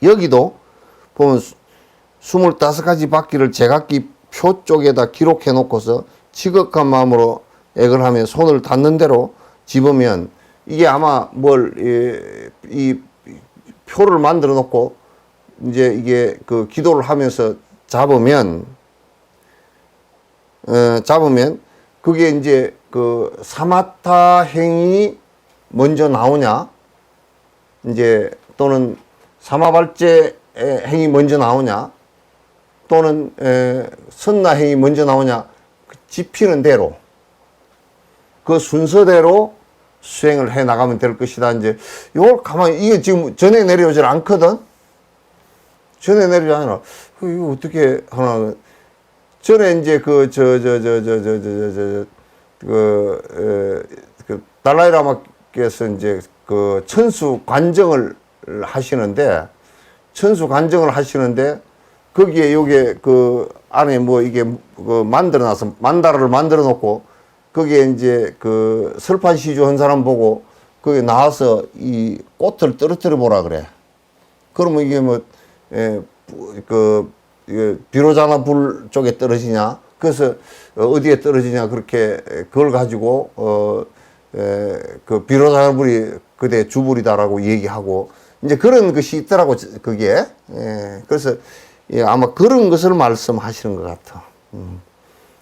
여기도 보면 25가지 바퀴를 제각기 표 쪽에다 기록해 놓고서 지극한 마음으로 액을 하며 손을 닿는 대로 집으면 이게 아마 이 표를 만들어 놓고 이제 이게 그 기도를 하면서 잡으면 그게 이제 그 사마타 행이 먼저 나오냐 이제 또는 사마발제 행이 먼저 나오냐 또는 선나 행이 먼저 나오냐 집히는 대로 그 순서대로 수행을 해 나가면 될 것이다. 이제 요걸 가만히 이게 지금 전에 내려오질 않거든. 전에 내려오지 않아. 이거 어떻게 하나? 전에 이제 그 달라이라마께서 이제 그 천수 관정을 하시는데 거기에 요게 그 안에 뭐 이게 그 만들어놔서 만다라를 만들어 놓고 거기에 이제 그 설판 시주 한 사람 보고 거기 나와서 이 꽃을 떨어뜨려 보라 그래. 그러면 이게 뭐 비로자나 불 쪽에 떨어지냐? 그래서 어디에 떨어지냐? 그렇게 그걸 가지고 그 비로자나 불이 그대 주불이다라고 얘기하고 이제 그런 것이 있더라고 그게. 그래서 아마 그런 것을 말씀하시는 것 같아.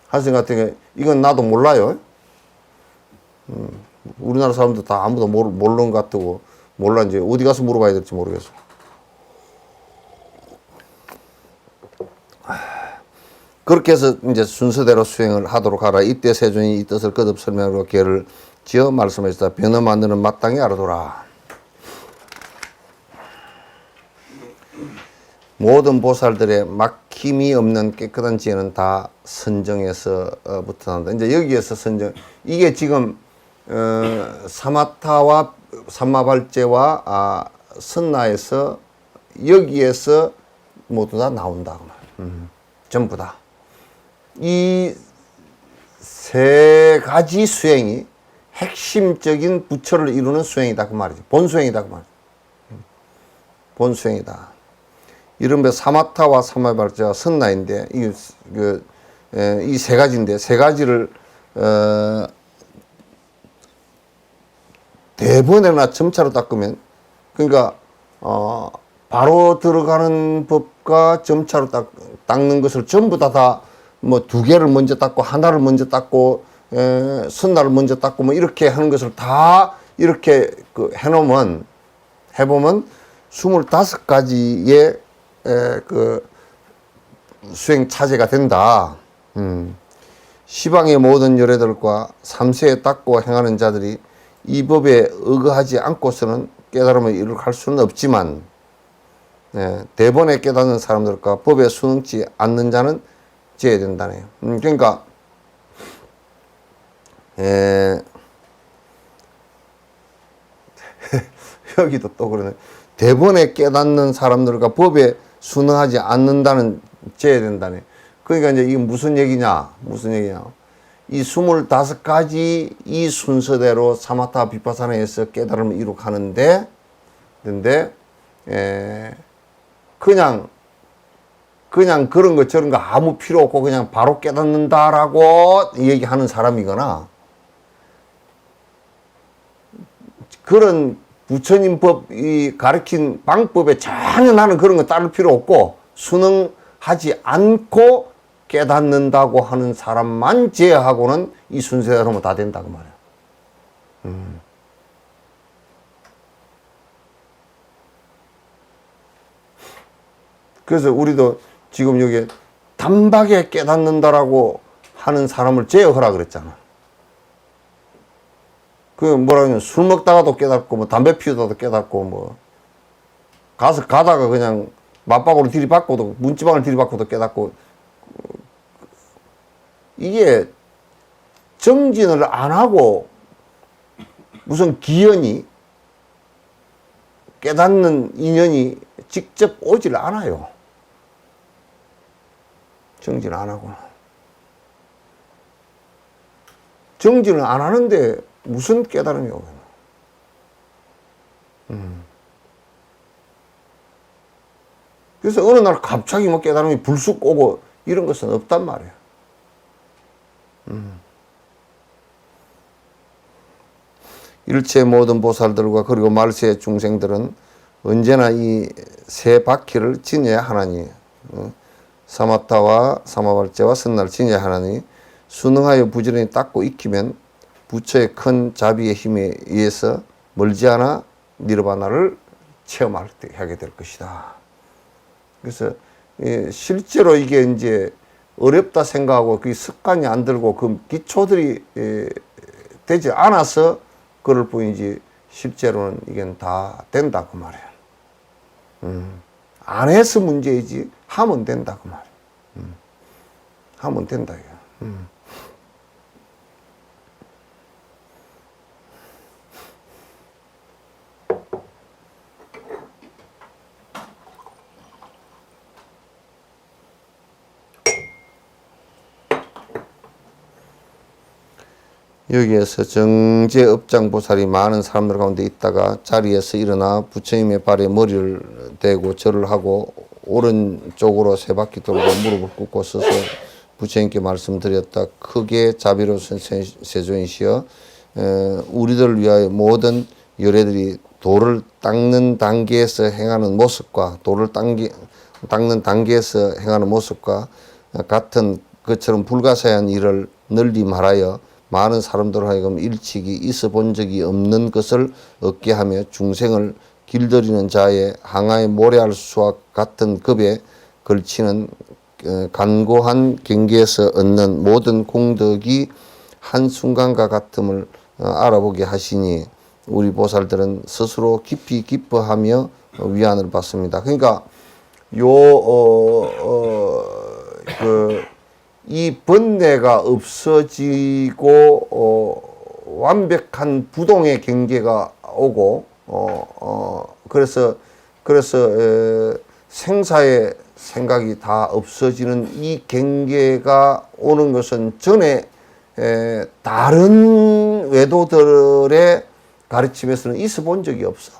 하신 것 같은 게 이건 나도 몰라요. 우리나라 사람들 다 아무도 모르는 것 같고 몰라. 이제 어디 가서 물어봐야 될지 모르겠어. 그렇게 해서 이제 순서대로 수행을 하도록 하라. 이때 세존이 이 뜻을 거듭 설명하고 계를 지어 말씀하셨다. 변함한 너는 마땅히 알아둬라. 모든 보살들의 막힘이 없는 깨끗한 지혜는 다 선정에서부터 난다. 이제 여기에서 선정, 이게 지금 사마타와 삼마발제와 선나에서 여기에서 모두 다 나온다. 전부 다. 이 세 가지 수행이 핵심적인 부처를 이루는 수행이다 그 말이죠. 본수행이다 그 말이죠. 본수행이다. 이른바 사마타와 삼마발제와 선나인데 이 세 가지인데 세 가지를 대번에나 점차로 닦으면 그러니까 바로 들어가는 법과 점차로 닦는 것을 전부 다 뭐 두 개를 먼저 닦고 하나를 먼저 닦고 선나를 먼저 닦고 뭐 이렇게 하는 것을 다 이렇게 해보면 25가지의 그 수행 차제가 된다. 시방의 모든 열애들과 삼세에 닦고 행하는 자들이 이 법에 의거하지 않고서는 깨달음을 이룩할 수는 없지만 대본에 깨닫는 사람들과 법에 순응치 않는 자는 지어야 된다네요. 그러니까 여기도 또 그러네. 대본에 깨닫는 사람들과 법에 순응하지 않는다는 지어야 된다네. 그러니까 이제 이게 무슨 얘기냐? 이 25가지 이 순서대로 사마타 비파사나에서 깨달음을 이룩하는데, 근데 그냥 그런 거 저런 거 아무 필요 없고 그냥 바로 깨닫는다라고 얘기하는 사람이거나, 그런 부처님 법이 가르친 방법에 전혀 나는 그런 거 따를 필요 없고 순응하지 않고 깨닫는다고 하는 사람만 제외하고는 이 순서대로 다 된다고 말이야. 그래서 우리도 지금 여기 단박에 깨닫는다라고 하는 사람을 제어하라 그랬잖아. 그 뭐라 그러냐, 술 먹다가도 깨닫고 뭐 담배 피우다도 깨닫고 뭐 가다가 그냥 맞박으로 들이받고도 문지방을 들이받고도 깨닫고, 이게 정진을 안 하고 무슨 기연이 깨닫는 인연이 직접 오질 않아요. 정진 안 하고. 정진을 안 하는데 무슨 깨달음이 오겠나. 그래서 어느 날 갑자기 뭐 깨달음이 불쑥 오고 이런 것은 없단 말이야. 일체 모든 보살들과 그리고 말세 중생들은 언제나 이 세 바퀴를 지녀야 하나니, 사마타와 사마발제와 선나를 지녀야 하나니, 순응하여 부지런히 닦고 익히면 부처의 큰 자비의 힘에 의해서 멀지 않아 니르바나를 체험하게 될 것이다. 그래서 실제로 이게 이제 어렵다 생각하고 그 습관이 안 들고 그 기초들이 되지 않아서 그럴 뿐이지 실제로는 이건 다 된다 그 말이야. 안 해서 문제이지 하면 된다 그 말이야. 하면 된다 이거. 여기에서 정제업장보살이 많은 사람들 가운데 있다가 자리에서 일어나 부처님의 발에 머리를 대고 절을 하고 오른쪽으로 세 바퀴 돌고 무릎을 꿇고 서서 부처님께 말씀드렸다. 크게 자비로우신 세존이시여, 우리들을 위하여 모든 열애들이 돌을 닦는 단계에서 행하는 모습과 돌을 닦는 단계에서 행하는 모습과 같은 것처럼 불가사의한 일을 널리 말하여 많은 사람들 하여금 일찍이 있어 본 적이 없는 것을 얻게 하며 중생을 길들이는 자의 항아의 모래알 수와 같은 급에 걸치는 간고한 경계에서 얻는 모든 공덕이 한순간과 같음을 알아보게 하시니 우리 보살들은 스스로 깊이 기뻐하며 위안을 받습니다. 그러니까 이 번뇌가 없어지고 완벽한 부동의 경계가 오고 그래서 생사의 생각이 다 없어지는 이 경계가 오는 것은 전에 다른 외도들의 가르침에서는 있어 본 적이 없어.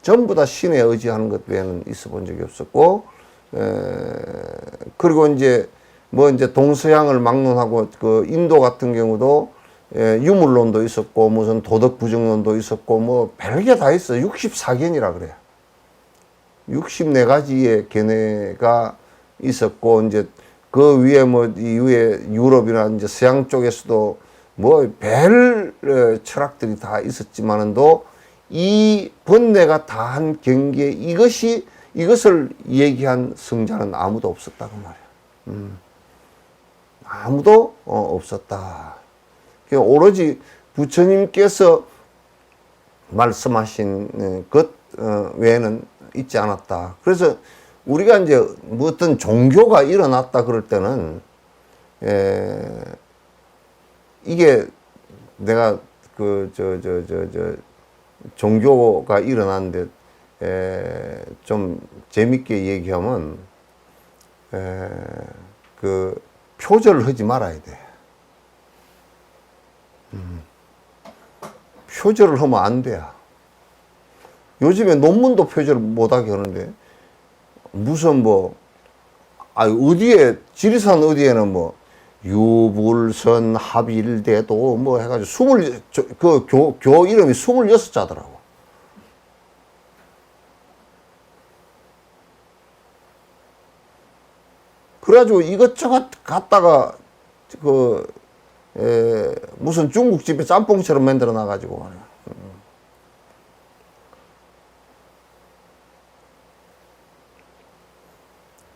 전부 다 신에 의지하는 것 외에는 있어 본 적이 없었고, 그리고 이제 동서양을 막론하고 그 인도 같은 경우도 유물론도 있었고 무슨 도덕 부정론도 있었고 뭐 별게 다 있어. 64견이라 그래요. 64가지의 견해가 있었고 이제 그 위에 이후에 유럽이나 이제 서양 쪽에서도 별 철학들이 다 있었지만은도 이 번뇌가 다한 경계 이것을 얘기한 성자는 아무도 없었다 그 말이야. 아무도 없었다. 오로지 부처님께서 말씀하신 것 외에는 있지 않았다. 그래서 우리가 이제 어떤 종교가 일어났다 그럴 때는 이게 내가 종교가 일어났는데 좀 재밌게 얘기하면 그 표절을 하지 말아야 돼. 표절을 하면 안 돼. 요즘에 논문도 표절 못하게 하는데 무슨 어디에 지리산 어디에는 유불선 합일대도 해가지고 교 이름이 26자더라고. 그래가지고 이것저것 갖다가 무슨 중국집에 짬뽕처럼 만들어 놔가지고 말이야.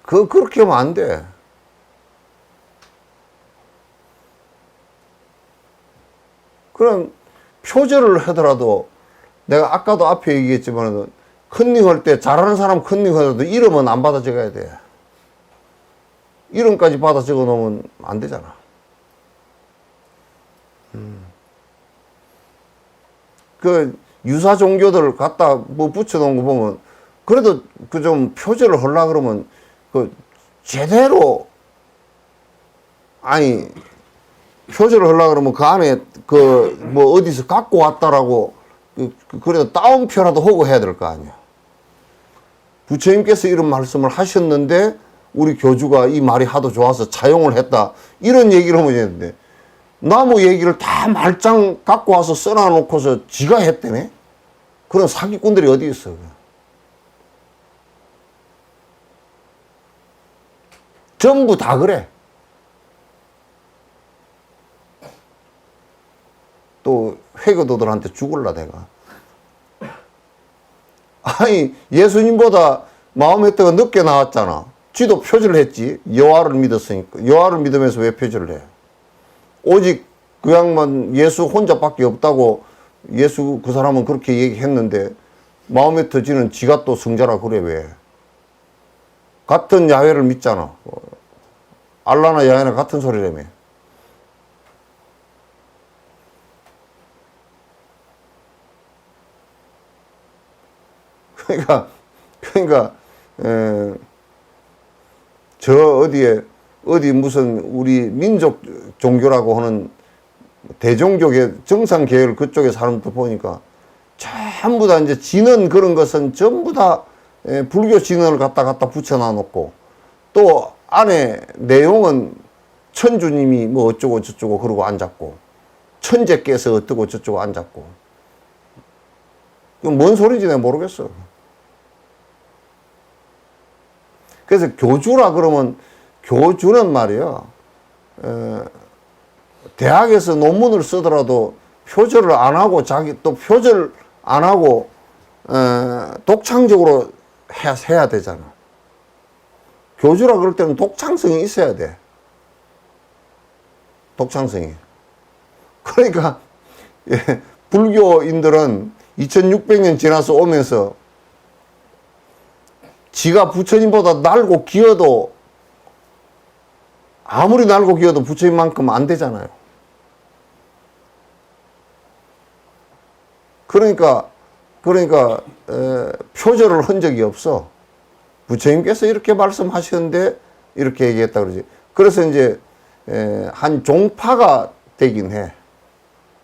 그렇게 하면 안 돼. 그럼 표절을 하더라도 내가 아까도 앞에 얘기했지만 컨닝할 때 잘하는 사람 컨닝하더라도 이름은 안 받아 적어야 돼. 이름까지 받아 적어 놓으면 안 되잖아. 그 유사 종교들 갖다 붙여 놓은 거 보면 그래도 그 좀 표절을 하려고 그러면 그 제대로 표절을 하려고 그러면 그 안에 어디서 갖고 왔다라고 그래도 따옴표라도 하고 해야 될 거 아니야. 부처님께서 이런 말씀을 하셨는데 우리 교주가 이 말이 하도 좋아서 차용을 했다. 이런 얘기를 하면 되는데 나무 얘기를 다 말짱 갖고 와서 써놔놓고서 지가 했다네. 그런 사기꾼들이 어디 있어. 전부 다 그래. 또 회교도들한테 죽을라 내가. 예수님보다 마음에다가 늦게 나왔잖아. 지도 표절을 했지. 여호와를 믿었으니까. 여호와를 믿으면서 왜 표절을 해? 오직 그 양반 예수 혼자밖에 없다고 예수 그 사람은 그렇게 얘기했는데 마음에 터지는 지가 또 성자라 그래 왜? 같은 야훼를 믿잖아. 알라나 야훼나 같은 소리라며. 그러니까 어디 무슨 우리 민족 종교라고 하는 대종교계 정상 계열 그쪽에 사람들 보니까 전부 다 이제 진언 그런 것은 전부 다 불교 진언을 갖다 붙여놔 놓고 또 안에 내용은 천주님이 어쩌고 저쩌고 그러고 앉았고 천재께서 어쩌고 저쩌고 앉았고 뭔 소리인지 내가 모르겠어. 그래서 교주라 그러면 교주는 말이야 대학에서 논문을 쓰더라도 표절을 안 하고 또 표절 안 하고 독창적으로 해야 되잖아. 교주라 그럴 때는 독창성이 있어야 돼. 독창성이. 그러니까 예, 불교인들은 2600년 지나서 오면서 지가 부처님보다 날고 기어도 아무리 날고 기어도 부처님만큼 안 되잖아요. 그러니까 표절을 한 적이 없어. 부처님께서 이렇게 말씀하셨는데 이렇게 얘기했다 그러지. 그래서 이제 한 종파가 되긴 해.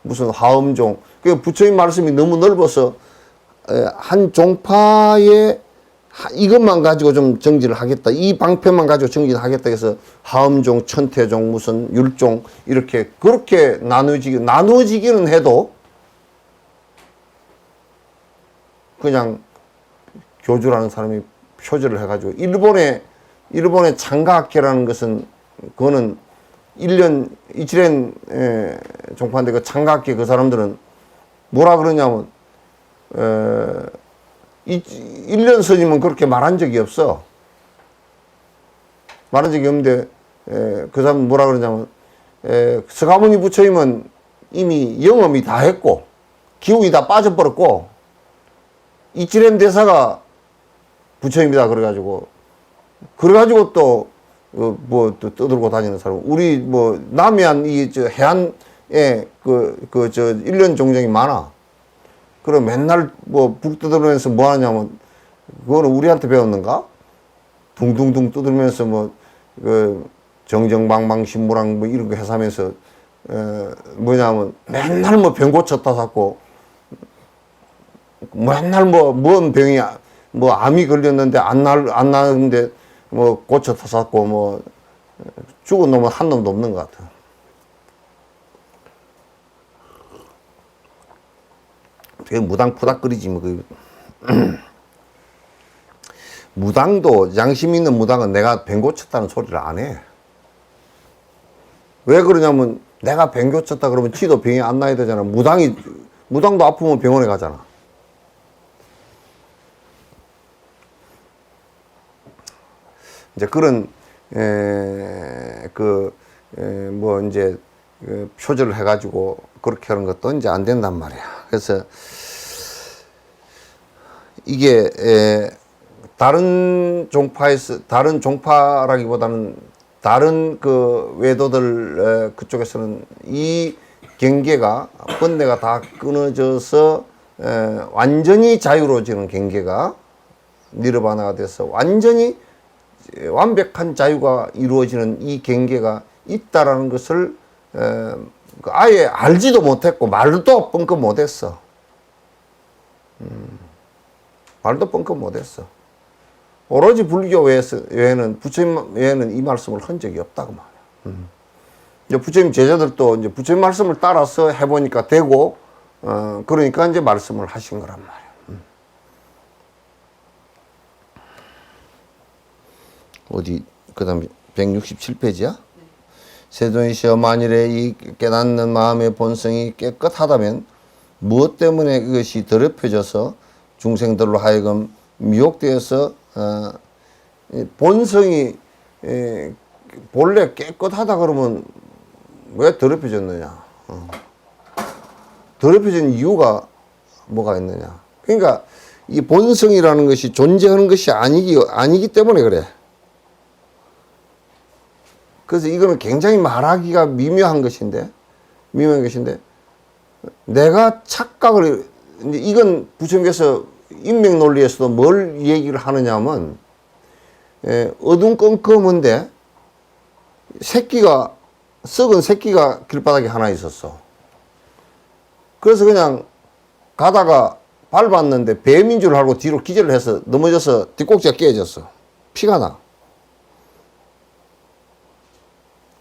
무슨 화엄종. 그 부처님 말씀이 너무 넓어서 한 종파에 이것만 가지고 좀 정지를 하겠다. 이 방편만 가지고 정지를 하겠다 해서 화엄종, 천태종, 무슨 율종 이렇게 그렇게 나누어지기는 해도 그냥 교주라는 사람이 표절을 해가지고 일본의 창가학회라는 것은 그거는 이치렌 종파인데 그 창가학회 그 사람들은 뭐라 그러냐면 일련 스님은 그렇게 말한 적이 없어. 말한 적이 없는데 그 사람은 뭐라 그러냐면 서가모니 부처님은 이미 영험이 다 했고 기운이 다 빠져버렸고 이치렌 대사가 부처님이다 그래가지고 또 뭐 또 떠들고 다니는 사람 우리 뭐 남해안 해안에 일련 종정이 많아. 그럼 맨날 뭐 북 떠들면서 뭐 하냐면 그거는 우리한테 배웠는가? 둥둥둥 떠들면서 뭐 정정방방 신무랑 뭐 이런 거 해사면서 뭐냐면 맨날 뭐 병 고쳤다 샀고 맨날 뭔 병이 뭐 암이 걸렸는데 안 나는데 뭐 고쳤다 샀고 뭐 죽은 놈은 한 놈도 없는 것 같아. 되게 무당푸닥거리지 뭐 그. 무당도 양심 있는 무당은 내가 병 고쳤다는 소리를 안 해. 왜 그러냐면 내가 병 고쳤다 그러면 지도 병이 안 나야 되잖아. 무당도 아프면 병원에 가잖아. 이제 그런 뭐 이제 표절을 해가지고 그렇게 하는 것도 이제 안 된단 말이야. 그래서 이게 다른 종파라기보다는 다른 그 외도들 그쪽에서는 이 경계가 번뇌가 다 끊어져서 완전히 자유로워지는 경계가 니르바나가 돼서 완전히 완벽한 자유가 이루어지는 이 경계가 있다라는 것을 아예 알지도 못했고 말도 뻥끗 못했어. 말도 뻥끗 못했어. 오로지 불교 외에는 부처님 외에는 이 말씀을 한 적이 없다고 말이야. 이제 부처님 제자들도 이제 부처님 말씀을 따라서 해보니까 되고 그러니까 이제 말씀을 하신 거란 말이야. 어디 그다음 167페이지야? 세존이시여 만일에 이 깨닫는 마음의 본성이 깨끗하다면 무엇 때문에 그것이 더럽혀져서 중생들로 하여금 미혹되어서 본성이 본래 깨끗하다 그러면 왜 더럽혀졌느냐? 더럽혀진 이유가 뭐가 있느냐? 그러니까 이 본성이라는 것이 존재하는 것이 아니기 때문에 그래. 그래서 이거는 굉장히 말하기가 미묘한 것인데 내가 착각을 이건 부처님께서 인명 논리에서도 뭘 얘기를 하느냐면 어둠컴컴한데 썩은 새끼가 길바닥에 하나 있었어. 그래서 그냥 가다가 밟았는데 뱀인 줄 알고 뒤로 기절을 해서 넘어져서 뒷꼭지가 깨졌어. 피가 나.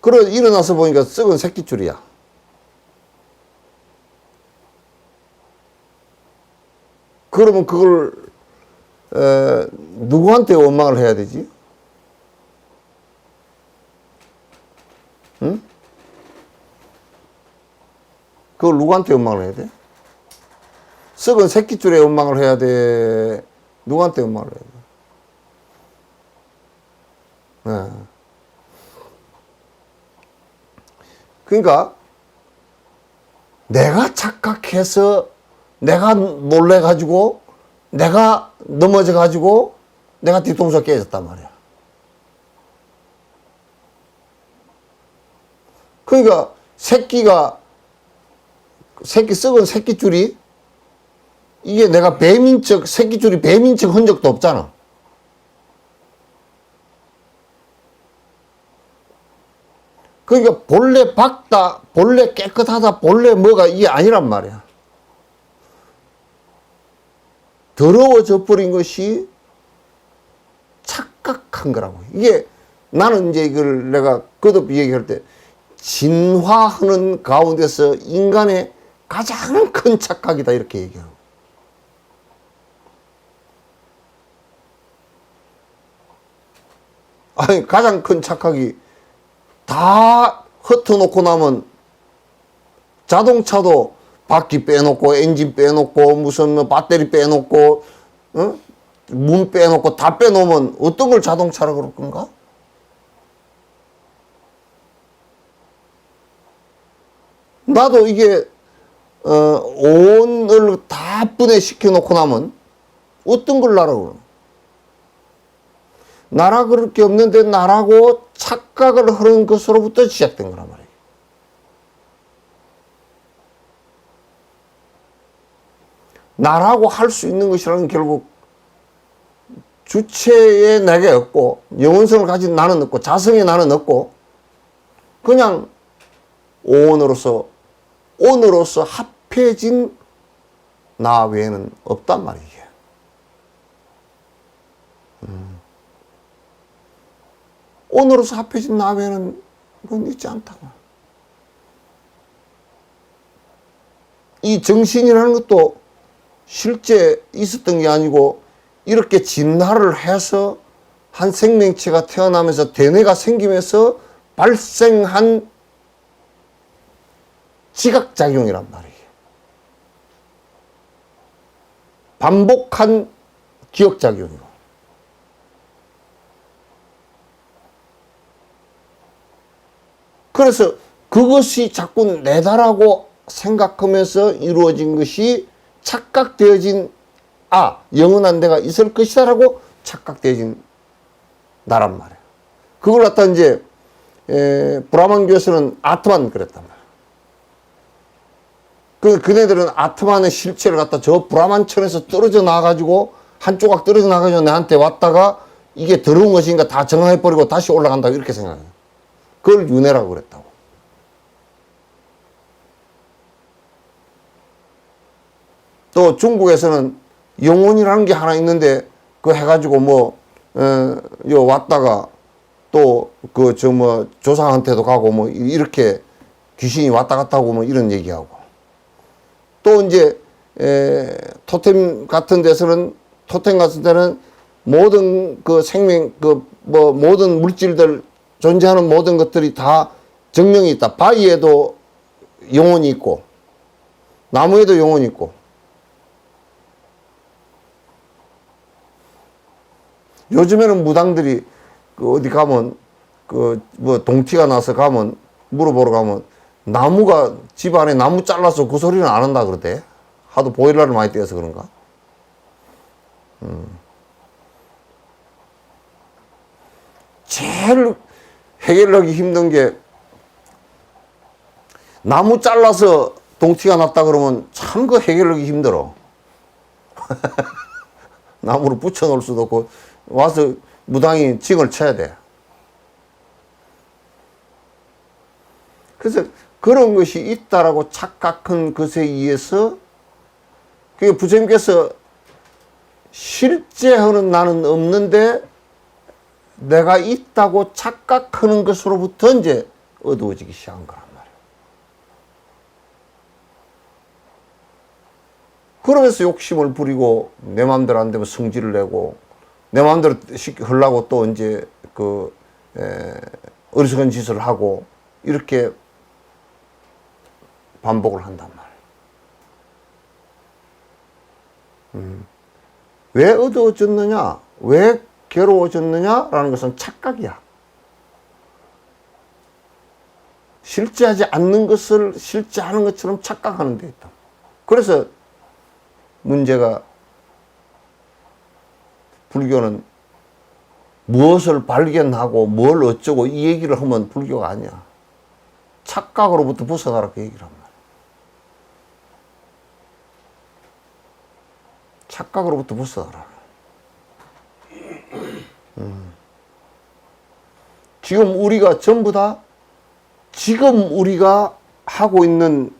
그래 일어나서 보니까 썩은 새끼줄이야. 그러면 그걸 누구한테 원망을 해야 되지? 응? 그걸 누구한테 원망을 해야 돼? 썩은 새끼줄에 원망을 해야 돼? 누구한테 원망을 해야 돼? 네. 그러니까 내가 착각해서 내가 놀래가지고 내가 넘어져가지고 내가 뒤통수가 깨졌단 말이야. 그러니까 새끼 썩은 새끼줄이 이게 내가 새끼줄이 뱀인 척 흔적도 없잖아. 그러니까 본래 밝다, 본래 깨끗하다, 본래 뭐가 이게 아니란 말이야. 더러워져 버린 것이 착각한 거라고. 이게 나는 이제 이걸 내가 거듭 얘기할 때 진화하는 가운데서 인간의 가장 큰 착각이다 이렇게 얘기해요. 아니 가장 큰 착각이 다 흩어놓고 나면 자동차도 바퀴 빼놓고 엔진 빼놓고 무슨 뭐 배터리 빼놓고 문 빼놓고 다 빼놓으면 어떤 걸 자동차라고 그럴 건가? 나도 이게 온을 다 분해시켜 놓고 나면 어떤 걸 나라고 그러? 나라 그럴 게 없는데 나라고 착각을 하는 것으로부터 시작된 거란 말이에요. 나라고 할 수 있는 것이라는 결국 주체에 내게 없고 영혼성을 가진 나는 없고 자성의 나는 없고 그냥 온으로서 합해진 나 외에는 없단 말이에요. 온으로서 합해진 나 외에는 그건 있지 않다고. 이 정신이라는 것도 실제 있었던 게 아니고 이렇게 진화를 해서 한 생명체가 태어나면서 대뇌가 생기면서 발생한 지각작용이란 말이에요. 반복한 기억작용이고. 그래서 그것이 자꾸 내다라고 생각하면서 이루어진 것이 착각되어진 영원한 데가 있을 것이다 라고 착각되어진 나란 말이에요. 그걸 갖다 이제 브라만교에서는 아트만 그랬단 말이에요. 그네들은 아트만의 실체를 갖다 저 브라만천에서 떨어져 나가지고 한 조각 떨어져 나가지고 내한테 왔다가 이게 더러운 것인가 다 정화해버리고 다시 올라간다고 이렇게 생각해요. 그걸 윤회라고 그랬다고. 또 중국에서는 영혼이라는 게 하나 있는데 그 해가지고 왔다가 또 조상한테도 가고 이렇게 귀신이 왔다 갔다 하고 이런 얘기하고 또 이제 토템 같은 데는 모든 그 생명 모든 물질들 존재하는 모든 것들이 다 정령이 있다. 바위에도 영혼이 있고 나무에도 영혼이 있고 요즘에는 무당들이 어디 가면 동티가 나서 가면 물어보러 가면 나무가 집 안에 나무 잘라서 그 소리는 안 한다 그러대. 하도 보일러를 많이 떼어서 그런가. 제일 해결하기 힘든 게 나무 잘라서 동티가 났다 그러면 참 그 해결하기 힘들어. 나무를 붙여 놓을 수도 없고 와서 무당이 징을 쳐야 돼. 그래서 그런 것이 있다라고 착각한 것에 의해서 그게 부처님께서 실제하는 나는 없는데 내가 있다고 착각하는 것으로부터 이제 어두워지기 시작한 거란 말이에요. 그러면서 욕심을 부리고 내 마음대로 안 되면 성질을 내고 내 마음대로 하려고 또 이제 어리석은 짓을 하고 이렇게 반복을 한단 말이에요. 왜 어두워졌느냐? 왜 괴로워졌느냐라는 것은 착각이야. 실제하지 않는 것을 실제하는 것처럼 착각하는 데 있다. 그래서 문제가, 불교는 무엇을 발견하고 뭘 어쩌고 이 얘기를 하면 불교가 아니야. 착각으로부터 벗어나라 그 얘기를 합니다. 착각으로부터 벗어나라. 지금 우리가 전부 다 지금 우리가 하고 있는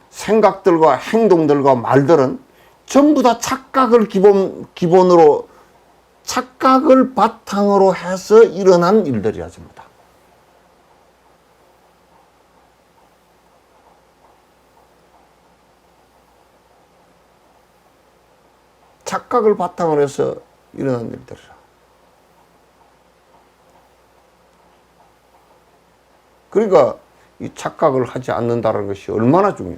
생각들과 행동들과 말들은 전부 다 착각을 기본으로, 착각을 바탕으로 해서 일어난 일들이야, 전부 다. 착각을 바탕으로 해서 일어난 일들이라. 그러니까 이 착각을 하지 않는다는 것이 얼마나 중요해.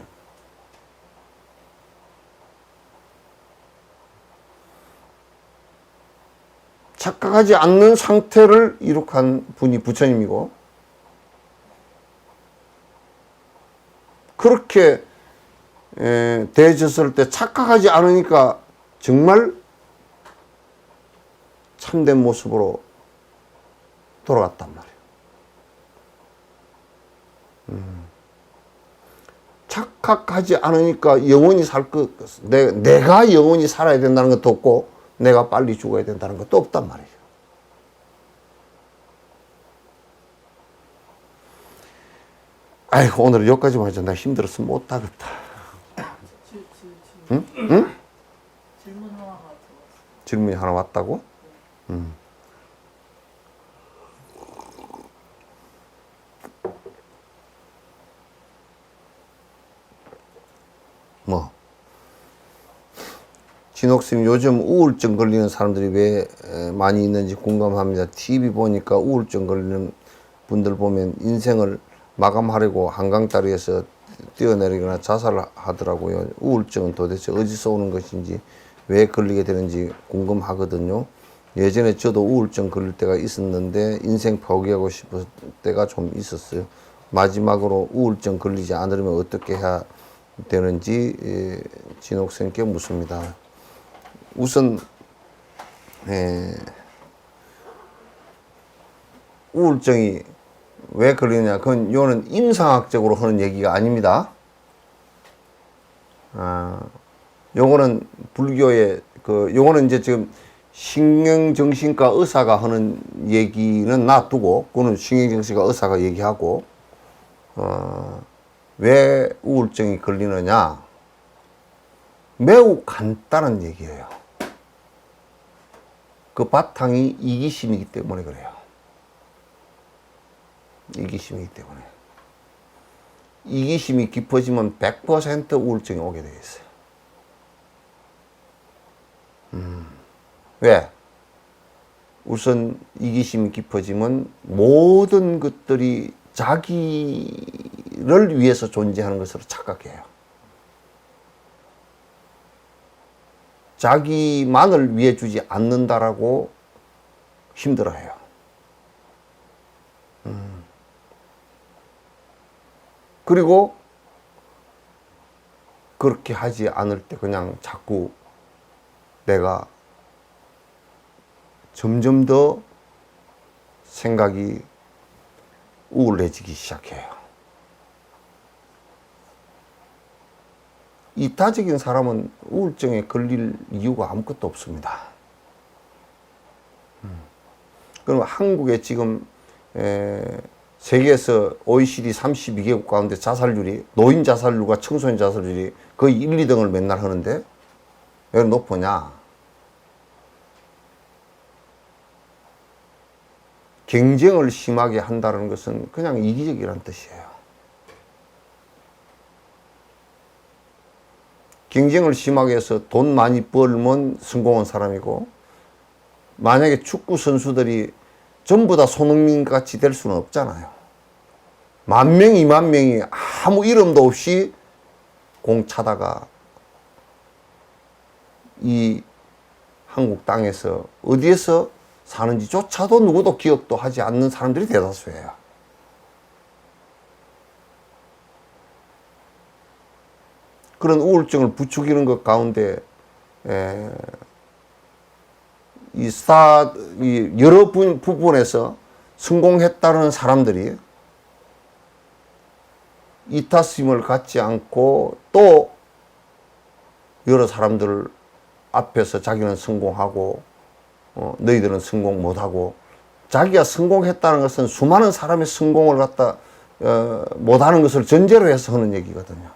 착각하지 않는 상태를 이룩한 분이 부처님이고, 그렇게 대해졌을 때 착각하지 않으니까 정말 참된 모습으로 돌아갔단 말이에요. 착각하지 않으니까 영원히 살 것, 내가 영원히 살아야 된다는 것도 없고, 내가 빨리 죽어야 된다는 것도 없단 말이에요. 아이고, 오늘은 여기까지만 하자. 나 힘들어서 못하겠다. 응? 응? 질문 하나가 들어왔어요. 질문이 하나 왔다고? 뭐? 진옥스님, 요즘 우울증 걸리는 사람들이 왜 많이 있는지 궁금합니다. TV 보니까 우울증 걸리는 분들 보면 인생을 마감하려고 한강다리에서 뛰어내리거나 자살하더라고요. 우울증은 도대체 어디서 오는 것인지, 왜 걸리게 되는지 궁금하거든요. 예전에 저도 우울증 걸릴 때가 있었는데 인생 포기하고 싶을 때가 좀 있었어요. 마지막으로 우울증 걸리지 않으려면 어떻게 해야 되는지 진옥선생님께 묻습니다. 우선 우울증이 왜 걸리느냐, 그건 요는 임상학적으로 하는 얘기가 아닙니다. 요거는 불교의 요거는 이제 지금 신경정신과 의사가 하는 얘기는 놔두고, 그거는 신경정신과 의사가 얘기하고, 왜 우울증이 걸리느냐, 매우 간단한 얘기예요. 그 바탕이 이기심이기 때문에 그래요. 이기심이기 때문에. 이기심이 깊어지면 100% 우울증이 오게 되어 있어요. 왜? 우선 이기심이 깊어지면 모든 것들이 자기를 위해서 존재하는 것으로 착각해요. 자기만을 위해 주지 않는다라고 힘들어해요. 그리고 그렇게 하지 않을 때 그냥 자꾸 내가 점점 더 생각이 우울해지기 시작해요. 이타적인 사람은 우울증에 걸릴 이유가 아무것도 없습니다. 그럼 한국에 지금 세계에서 OECD 32개국 가운데 자살률이, 노인 자살률과 청소년 자살률이 거의 1, 2등을 맨날 하는데 왜 높으냐? 경쟁을 심하게 한다는 것은 그냥 이기적이라는 뜻이에요. 경쟁을 심하게 해서 돈 많이 벌면 성공한 사람이고, 만약에 축구 선수들이 전부 다 손흥민 같이 될 수는 없잖아요. 10,000명, 20,000명이 아무 이름도 없이 공 차다가 이 한국 땅에서 어디에서 사는지조차도 누구도 기억도 하지 않는 사람들이 대다수예요. 그런 우울증을 부추기는 것 가운데 이 여러 부분에서 성공했다는 사람들이 이타심을 갖지 않고 또 여러 사람들 앞에서 자기는 성공하고 너희들은 성공 못하고, 자기가 성공했다는 것은 수많은 사람의 성공을 갖다 못하는 것을 전제로 해서 하는 얘기거든요.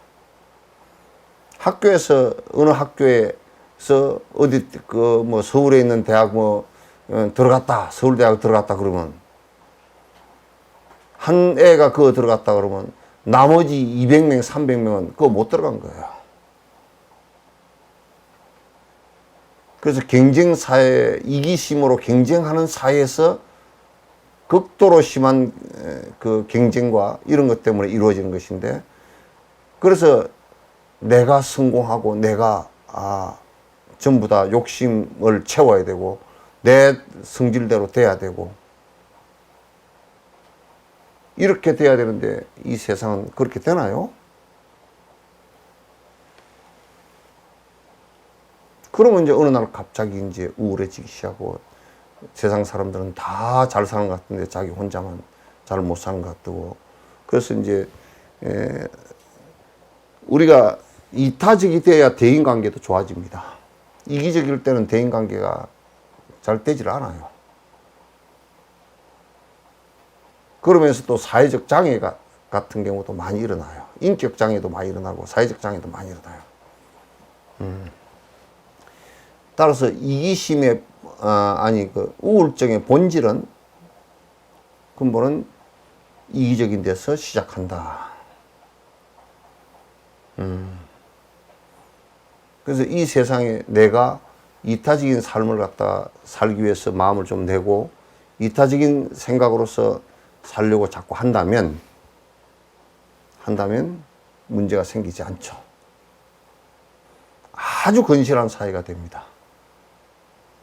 학교에서 어느 학교에서 어디 뭐 서울에 있는 대학 들어갔다, 서울대학 들어갔다 그러면 한 애가 그거 들어갔다 그러면 나머지 200명, 300명은 그거 못 들어간 거예요. 그래서 경쟁 사회, 이기심으로 경쟁하는 사회에서 극도로 심한 그 경쟁과 이런 것 때문에 이루어지는 것인데, 그래서 내가 성공하고 내가 전부 다 욕심을 채워야 되고 내 성질대로 돼야 되고 이렇게 돼야 되는데, 이 세상은 그렇게 되나요? 그러면 이제 어느 날 갑자기 이제 우울해지기 시작하고, 세상 사람들은 다 잘 사는 것 같은데 자기 혼자만 잘 못 사는 것 같고. 그래서 이제 우리가 이타적이 돼야 대인관계도 좋아집니다. 이기적일 때는 대인관계가 잘 되질 않아요. 그러면서 또 사회적 장애 같은 경우도 많이 일어나요. 인격 장애도 많이 일어나고 사회적 장애도 많이 일어나요. 따라서 이기심의 그 우울증의 본질은, 근본은 이기적인 데서 시작한다. 그래서 이 세상에 내가 이타적인 삶을 갖다 살기 위해서 마음을 좀 내고 이타적인 생각으로서 살려고 자꾸 한다면 문제가 생기지 않죠. 아주 건실한 사회가 됩니다.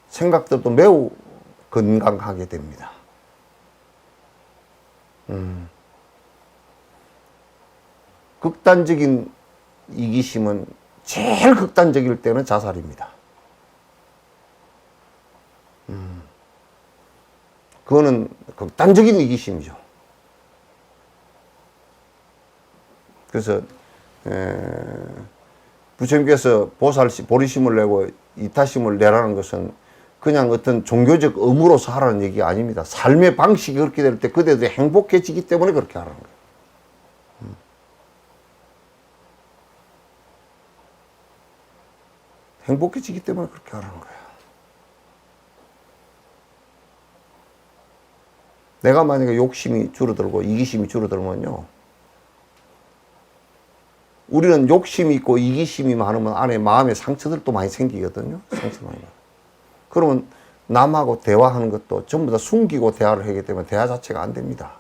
생각들도 매우 건강하게 됩니다. 극단적인 이기심은 제일 극단적일 때는 자살입니다. 그거는 극단적인 이기심이죠. 그래서 부처님께서 보리심을 내고 이타심을 내라는 것은 그냥 어떤 종교적 의무로서 하라는 얘기가 아닙니다. 삶의 방식이 그렇게 될 때 그대도 행복해지기 때문에 그렇게 하라는 거예요. 행복해지기 때문에 그렇게 하라는 거예요. 내가 만약에 욕심이 줄어들고 이기심이 줄어들면요, 우리는 욕심이 있고 이기심이 많으면 안에 마음에 상처들도 많이 생기거든요. 상처 많이. 그러면 남하고 대화하는 것도 전부 다 숨기고 대화를 하기 때문에 대화 자체가 안 됩니다.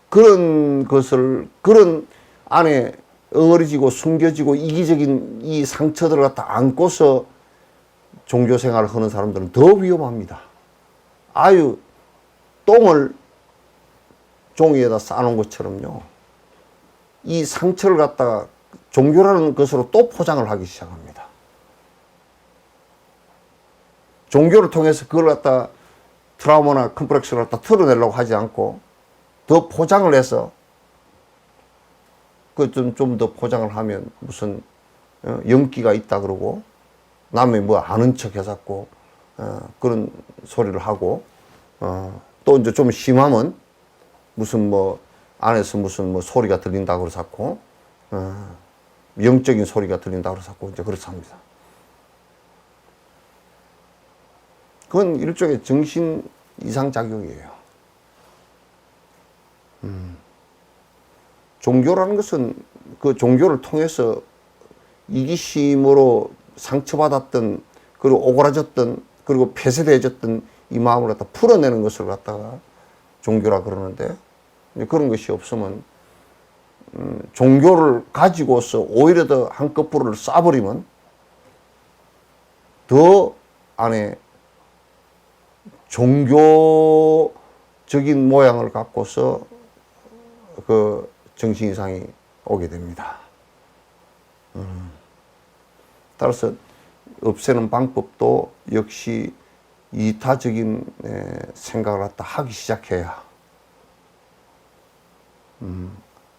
그런 것을, 그런 안에 엉어리지고 숨겨지고 이기적인 이 상처들을 갖다 안고서 종교 생활을 하는 사람들은 더 위험합니다. 아유, 똥을 종이에다 싸놓은 것처럼요, 이 상처를 갖다가 종교라는 것으로 또 포장을 하기 시작합니다. 종교를 통해서 그걸 갖다 트라우마나 컴플렉스를 갖다 털어내려고 하지 않고 더 포장을 해서 그 좀 더 포장을 하면 무슨 영기가 있다 그러고 남의 뭐 아는 척 해갖고 그런 소리를 하고 또 이제 좀 심하면 무슨 뭐 안에서 무슨 뭐 소리가 들린다 그래서 자꾸 영적인 소리가 들린다 그래서 자꾸 이제 그렇게 합니다. 그건 일종의 정신 이상 작용이에요. 종교라는 것은 그 종교를 통해서 이기심으로 상처받았던, 그리고 오그라졌던, 그리고 폐쇄되어졌던 이 마음을 갖다 풀어내는 것을 갖다가 종교라 그러는데, 그런 것이 없으면 종교를 가지고서 오히려 더 한꺼풀을 쏴버리면 더 안에 종교적인 모양을 갖고서 그 정신 이상이 오게 됩니다. 따라서 없애는 방법도 역시 이타적인 생각을 갖다 하기 시작해야,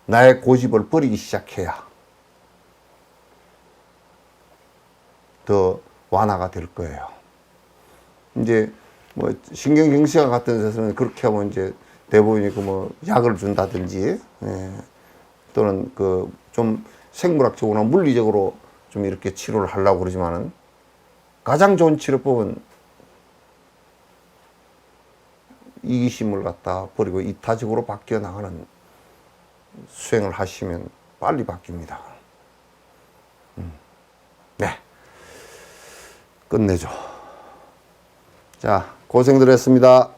나의 고집을 버리기 시작해야 더 완화가 될 거예요. 이제 뭐 신경경색학 같은 데서는 그렇게 하면 이제 대부분이 그 뭐 약을 준다든지, 또는 그 좀 생물학적으로나 물리적으로 좀 이렇게 치료를 하려고 그러지만은 가장 좋은 치료법은 이기심을 갖다 버리고 이타적으로 바뀌어 나가는 수행을 하시면 빨리 바뀝니다. 네. 끝내죠. 자, 고생들 했습니다.